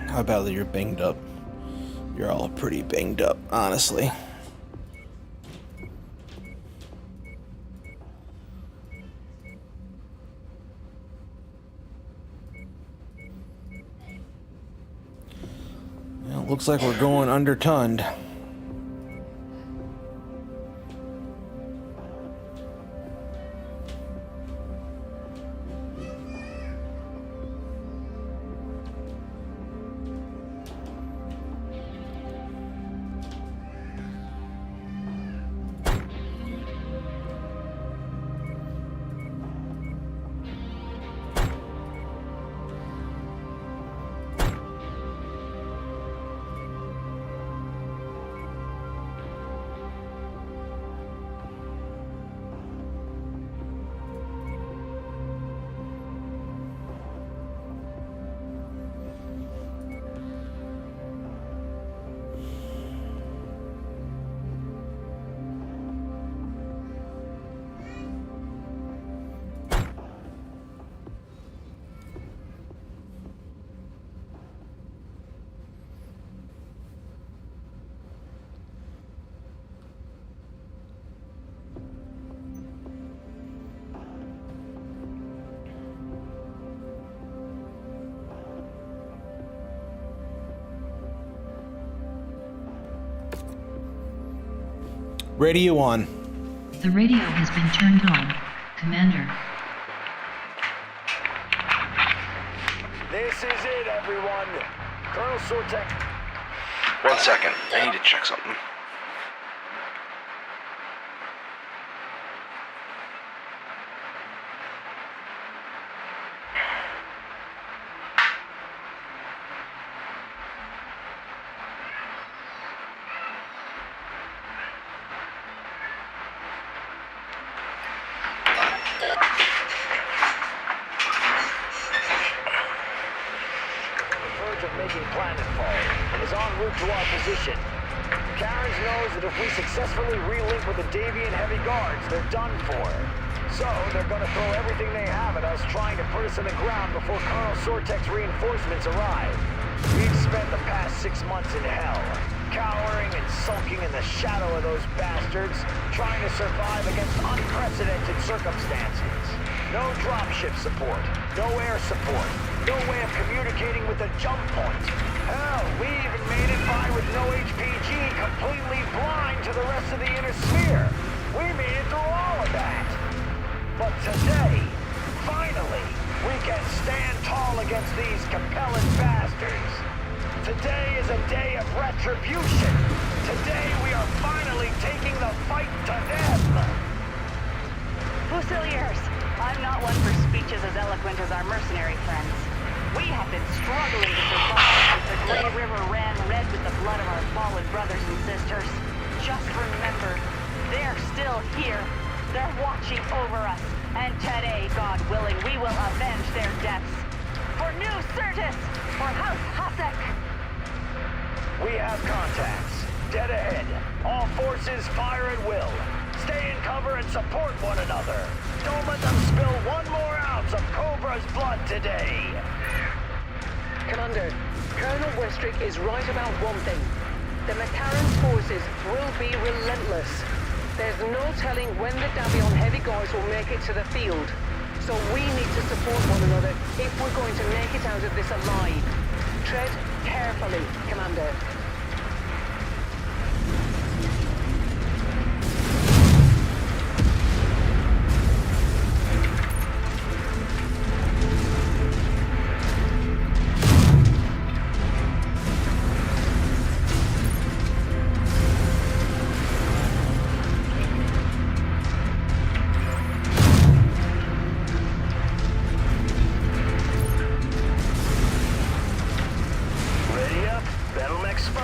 How badly you're banged up? You're all pretty banged up, honestly. Well, looks like we're going undertonned. Radio on. The radio has been turned on. Commander. This is it, everyone. Colonel Sortek. 1 second. I need to check something. making planetfall and is en route to our position. Karens knows that if we successfully relink with the Davian heavy guards, they're done for. So, they're gonna throw everything they have at us trying to put us in the ground before Colonel Sortek's reinforcements arrive. We've spent the past 6 months in hell, cowering and sulking in the shadow of those bastards, trying to survive against unprecedented circumstances. No dropship support, no air support, no way of communicating with the jump point. Hell, we even made it by with no HPG, completely blind to the rest of the inner sphere. We made it through all of that. But today, finally, we can stand tall against these compelling bastards. Today is a day of retribution. Today we are finally taking the fight to them. Fusiliers, I'm not one for speeches as eloquent as our mercenary friends. We have been struggling to survive since the Grey River ran red with the blood of our fallen brothers and sisters. Just remember, they're still here. They're watching over us. And today, God willing, we will avenge their deaths. For New Certus! For House Hasek! We have contacts. Dead ahead. All forces fire at will. Stay in cover and support one another. Don't let them spill one more ounce of Cobra's blood today. Commander, Colonel Westrick is right about one thing. The McCarran's forces will be relentless. There's no telling when the Davion heavy guards will make it to the field. So we need to support one another if we're going to make it out of this alive. Tread carefully, Commander. Ready up, Battle Mech Spy.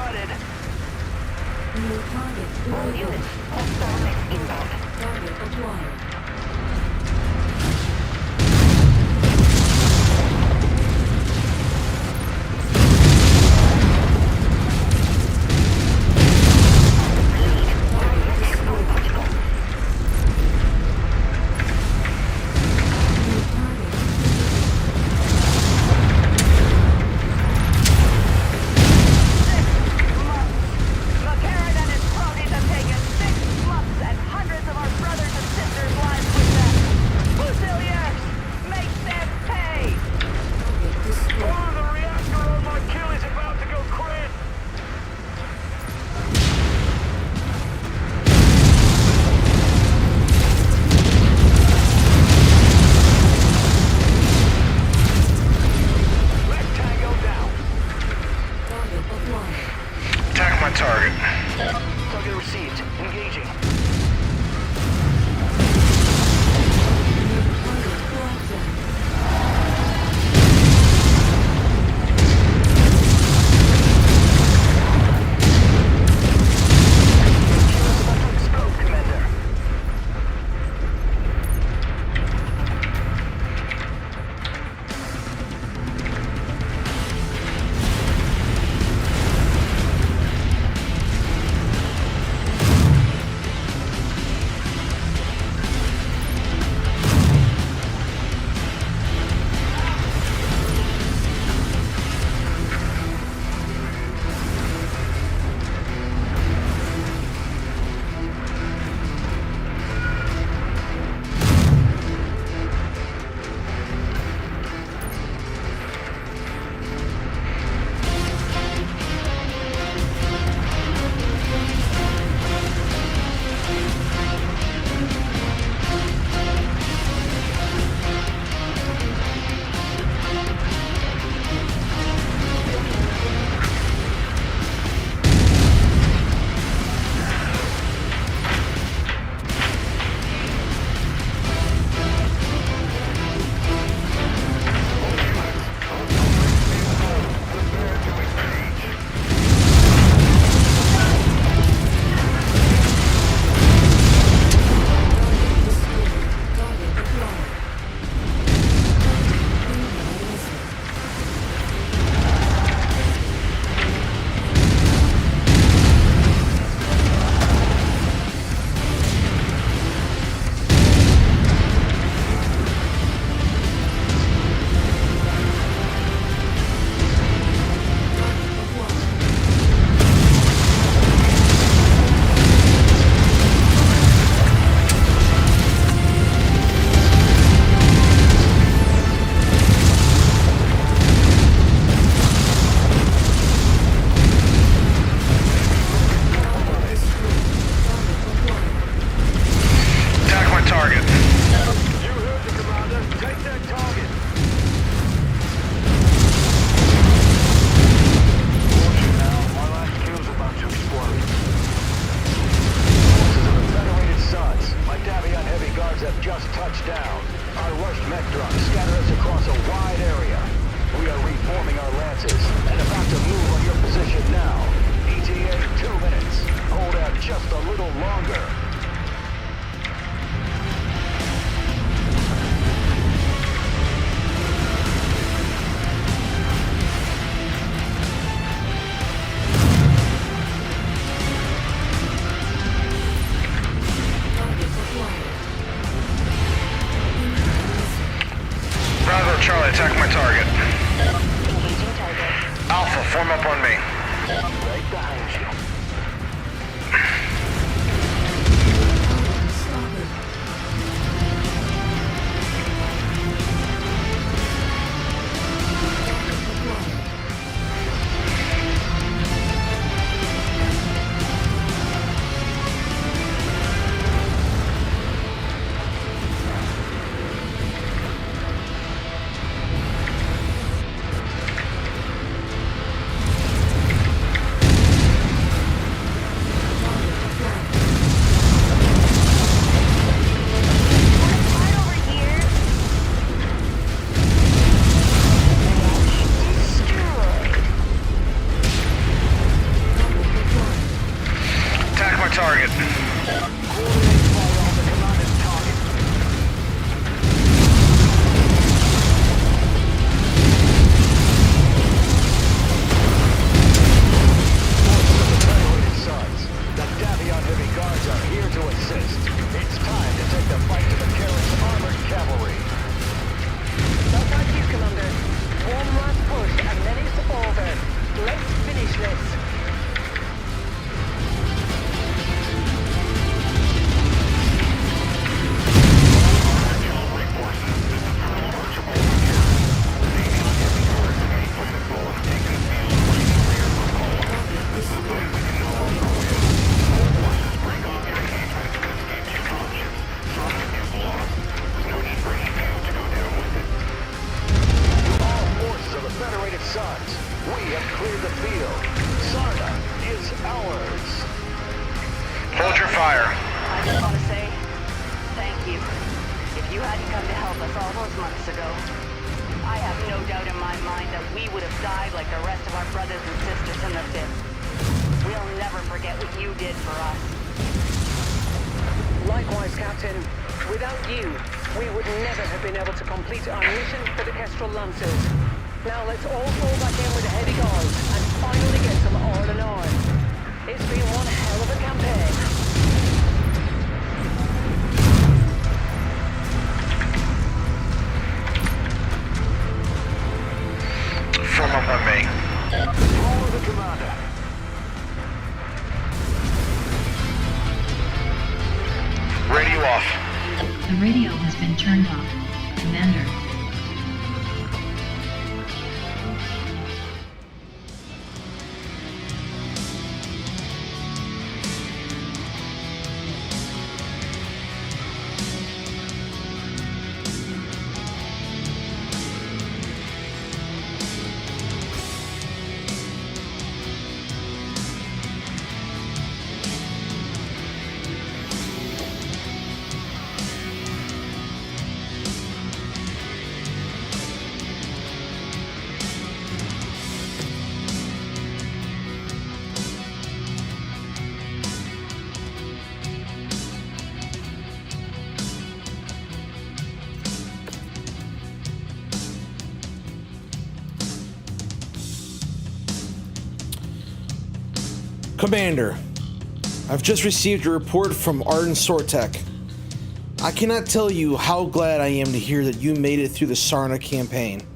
to move on your position now. ETA 2 minutes. Hold out just a little longer. Target acquired. Bravo, Charlie, attack my target. Engaging target. Alpha, form up on me. Right behind you. Stalker. Target acquired. Attack my target. Sons, the Davion heavy guards are here to assist. It's time to take the fight to the Kestrel's armored cavalry. That's our cue, Commander. One last push and then it's over. Let's finish this. All forces of the Federated Sons, we have cleared the field. Sarna is ours. Hold your fire. I just want to say, thank you. If you hadn't come to help us all those months ago, I have no doubt in my mind that we would have died like the rest of our brothers and sisters in the Fifth. We'll never forget what you did for us. Likewise, Captain. Without you, we would never have been able to complete our mission for the Kestrel Lancers. Now let's all fall back in with the heavy guards and finally get some R&R. It's been one hell of a campaign. Form up on me. Follow the commander. Radio off. The radio has been turned off. Commander. Commander, I've just received a report from Arden Sortek. I cannot tell you how glad I am to hear that you made it through the Sarna campaign.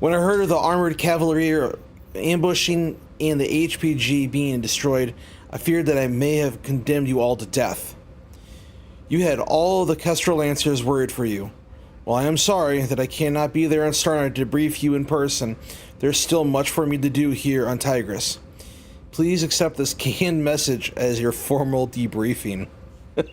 When I heard of the armored cavalry ambushing and the HPG being destroyed, I feared that I may have condemned you all to death. You had all the Kestrel Lancers worried for you. While I am sorry that I cannot be there on Sarna to brief you in person, there's still much for me to do here on Tigris. Please accept this canned message as your formal debriefing. By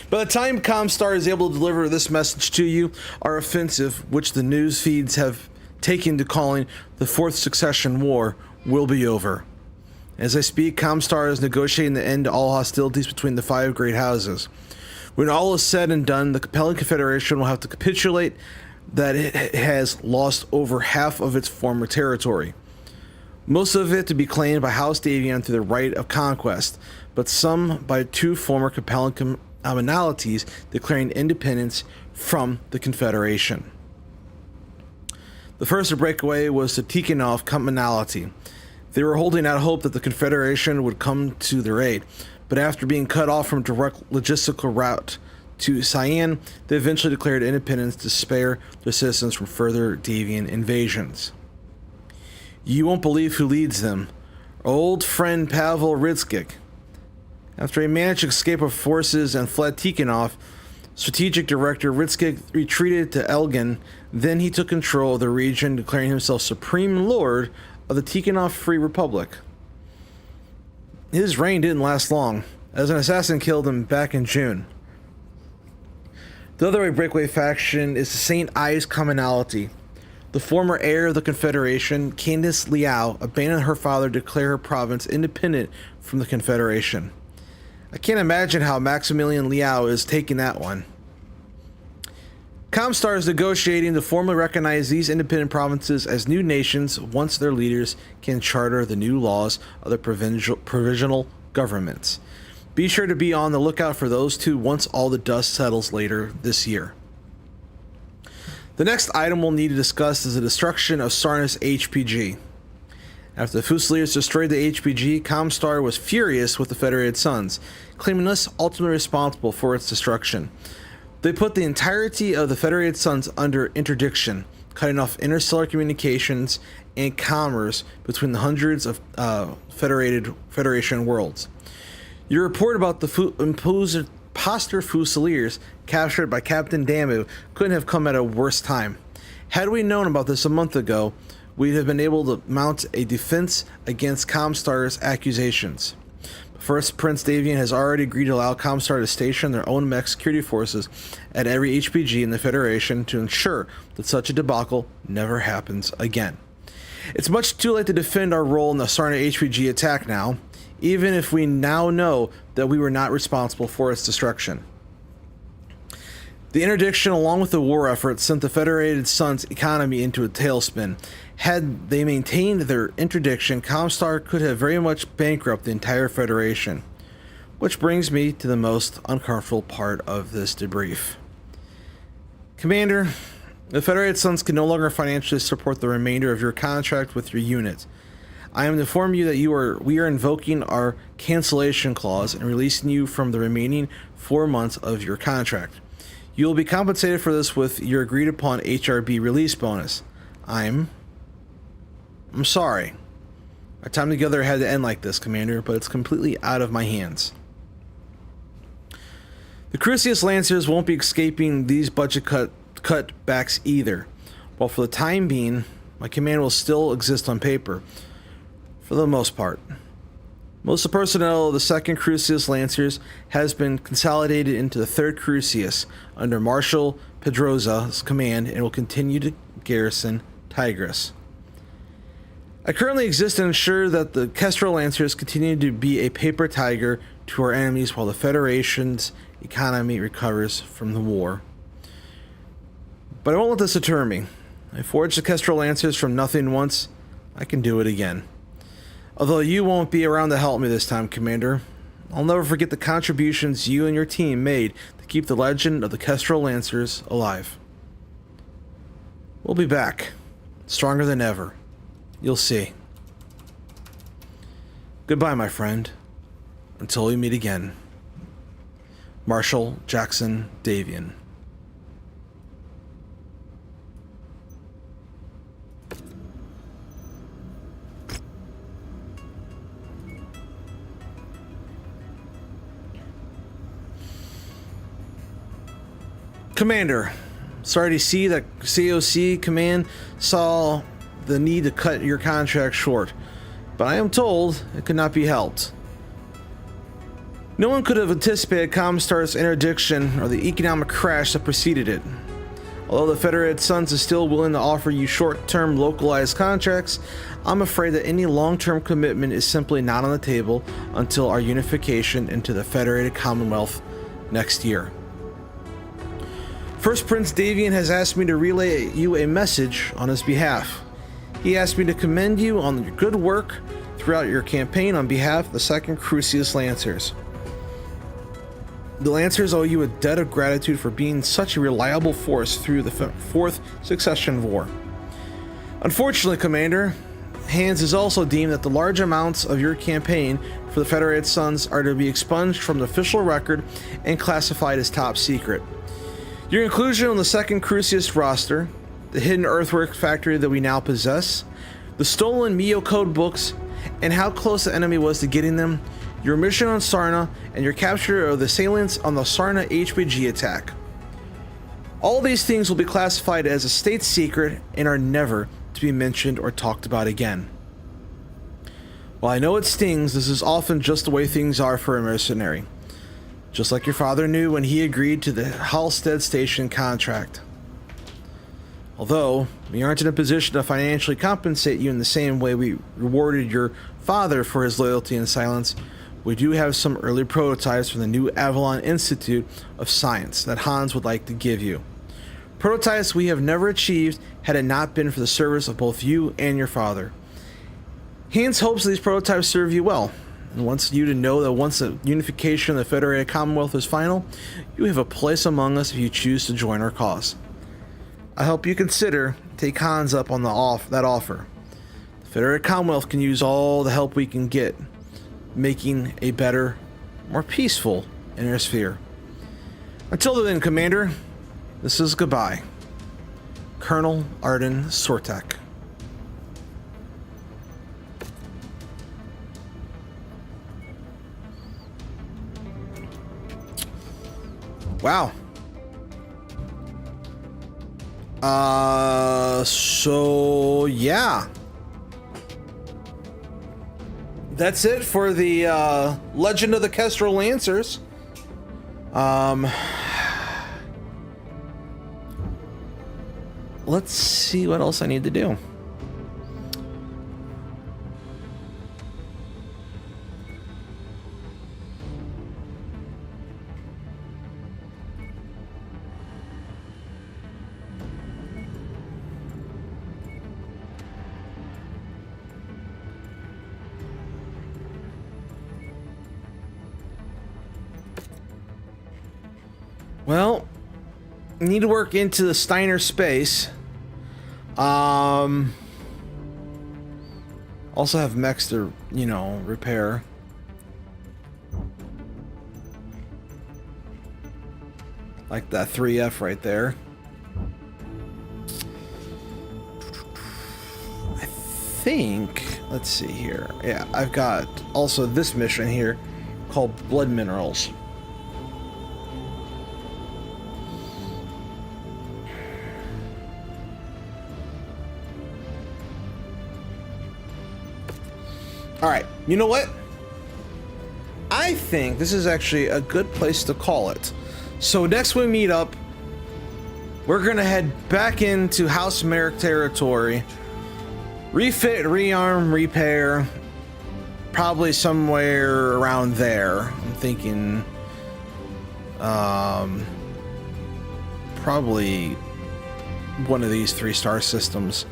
the time Comstar is able to deliver this message to you, our offensive, which the news feeds have taken to calling the Fourth Succession War, will be over. As I speak, Comstar is negotiating the end to all hostilities between the five great houses. When all is said and done, the compelling Confederation will have to capitulate that it has lost over half of its former territory. Most of it to be claimed by House Davion through the right of conquest, but some by two former compelling commonalities declaring independence from the Confederation. The first to break away was the Tikhonov commonality. They were holding out hope that the Confederation would come to their aid, but after being cut off from direct logistical route to Cyan, they eventually declared independence to spare their citizens from further Davian invasions. You won't believe who leads them. Old friend Pavel Ridskik. After he managed to escape of forces and fled Tikhonov, strategic director Ridskik retreated to Elgin. Then he took control of the region, declaring himself Supreme Lord of the Tikhonov Free Republic. His reign didn't last long, as an assassin killed him back in June. The other breakaway faction is the St. Ives commonality. The former heir of the Confederation, Candace Liao, abandoned her father to declare her province independent from the Confederation. I can't imagine how Maximilian Liao is taking that one. Comstar is negotiating to formally recognize these independent provinces as new nations once their leaders can charter the new laws of the provisional governments. Be sure to be on the lookout for those two once all the dust settles later this year. The next item we'll need to discuss is the destruction of Sarna's HPG. After the Fusiliers destroyed the HPG, Comstar was furious with the Federated Suns, claiming us ultimately responsible for its destruction. They put the entirety of the Federated Suns under interdiction, cutting off interstellar communications and commerce between the hundreds of Federation worlds. Your report about the imposter Fusiliers captured by Captain Damu couldn't have come at a worse time. Had we known about this a month ago, we'd have been able to mount a defense against Comstar's accusations. First, Prince Davian has already agreed to allow Comstar to station their own mech security forces at every HPG in the Federation to ensure that such a debacle never happens again. It's much too late to defend our role in the Sarna HPG attack now, even if we now know that we were not responsible for its destruction. The interdiction, along with the war effort, sent the Federated Suns economy into a tailspin. Had they maintained their interdiction, Comstar could have very much bankrupted the entire Federation. Which brings me to the most uncomfortable part of this debrief. Commander, the Federated Suns can no longer financially support the remainder of your contract with your unit. I am to inform you that we are invoking our cancellation clause and releasing you from the remaining 4 months of your contract. You will be compensated for this with your agreed upon HRB release bonus. I'm sorry. Our time together had to end like this, Commander, but it's completely out of my hands. The Kestrel Lancers won't be escaping these budget cutbacks either. While for the time being, my command will still exist on paper. For the most part. Most of the personnel of the 2nd Kestrel Lancers has been consolidated into the 3rd Crucius under Marshal Pedroza's command and will continue to garrison Tigris. I currently exist to ensure that the Kestrel Lancers continue to be a paper tiger to our enemies while the Federation's economy recovers from the war. But I won't let this deter me. I forged the Kestrel Lancers from nothing once. I can do it again. Although you won't be around to help me this time, Commander, I'll never forget the contributions you and your team made to keep the legend of the Kestrel Lancers alive. We'll be back, stronger than ever. You'll see. Goodbye, my friend. Until we meet again. Marshal Jackson Davian. Commander, sorry to see that COC Command saw the need to cut your contract short, but I am told it could not be helped. No one could have anticipated Comstar's interdiction or the economic crash that preceded it. Although the Federated Suns is still willing to offer you short-term localized contracts, I'm afraid that any long-term commitment is simply not on the table until our unification into the Federated Commonwealth next year. First Prince Davian has asked me to relay you a message on his behalf. He asked me to commend you on your good work throughout your campaign on behalf of the 2nd Crucius Lancers. The Lancers owe you a debt of gratitude for being such a reliable force through the 4th Succession War. Unfortunately, Commander, Hans has also deemed that the large amounts of your campaign for the Federated Sons are to be expunged from the official record and classified as top secret. Your inclusion on the 2nd Crucius roster, the hidden earthwork factory that we now possess, the stolen Mio code books, and how close the enemy was to getting them, your mission on Sarna, and your capture of the assailants on the Sarna HPG attack. All these things will be classified as a state secret and are never to be mentioned or talked about again. While I know it stings, this is often just the way things are for a mercenary. Just like your father knew when he agreed to the Halstead Station contract. Although we aren't in a position to financially compensate you in the same way we rewarded your father for his loyalty and silence, we do have some early prototypes from the new Avalon Institute of Science that Hans would like to give you. Prototypes we have never achieved had it not been for the service of both you and your father. Hans hopes these prototypes serve you well, and wants you to know that once the unification of the Federated Commonwealth is final, you have a place among us if you choose to join our cause. I hope you consider take Hans up on that offer. The Federated Commonwealth can use all the help we can get, making a better, more peaceful inner sphere. Until then, Commander, this is goodbye. Colonel Arden Sortek. Wow. So yeah. That's it for the Legend of the Kestrel Lancers. Let's see what else I need to do. Well, need to work into the Steiner space. Also have mechs to, repair. Like that 3F right there. I think, let's see here. Yeah, I've got also this mission here called Blood Minerals. All right, you know what? I think this is actually a good place to call it. So next we meet up, we're gonna head back into House Merrick territory, refit, rearm, repair, probably somewhere around there. I'm thinking, probably one of these 3-star systems.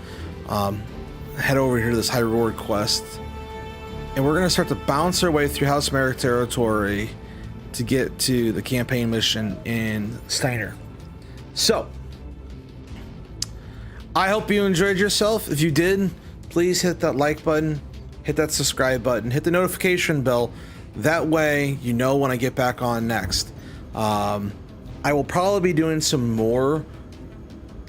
Head over here to this high reward quest. And we're going to start to bounce our way through House Merrick territory to get to the campaign mission in Steiner. So, I hope you enjoyed yourself. If you did, please hit that like button, hit that subscribe button, hit the notification bell. That way, you know when I get back on next. I will probably be doing some more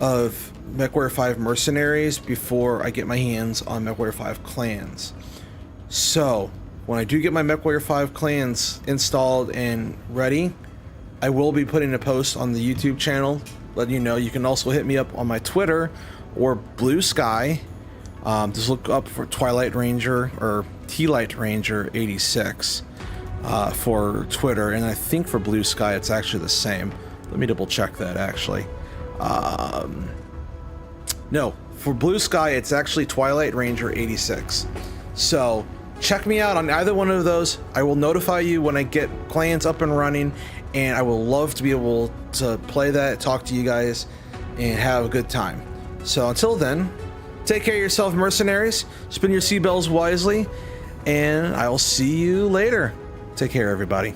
of MechWarrior 5 Mercenaries before I get my hands on MechWarrior 5 Clans. So, when I do get my MechWarrior 5 Clans installed and ready, I will be putting a post on the YouTube channel, letting you know. You can also hit me up on my Twitter or Blue Sky. Just look up for Twilight Ranger or T-Light Ranger 86 for Twitter, and I think for Blue Sky it's actually the same. Let me double check that actually. No, for Blue Sky it's actually Twilight Ranger 86. So check me out on either one of those. I will notify you when I get clans up and running and I would love to be able to play that, talk to you guys, and have a good time. So until then, take care of yourself, mercenaries. Spin your seatbelts wisely, and I will see you later. Take care, everybody.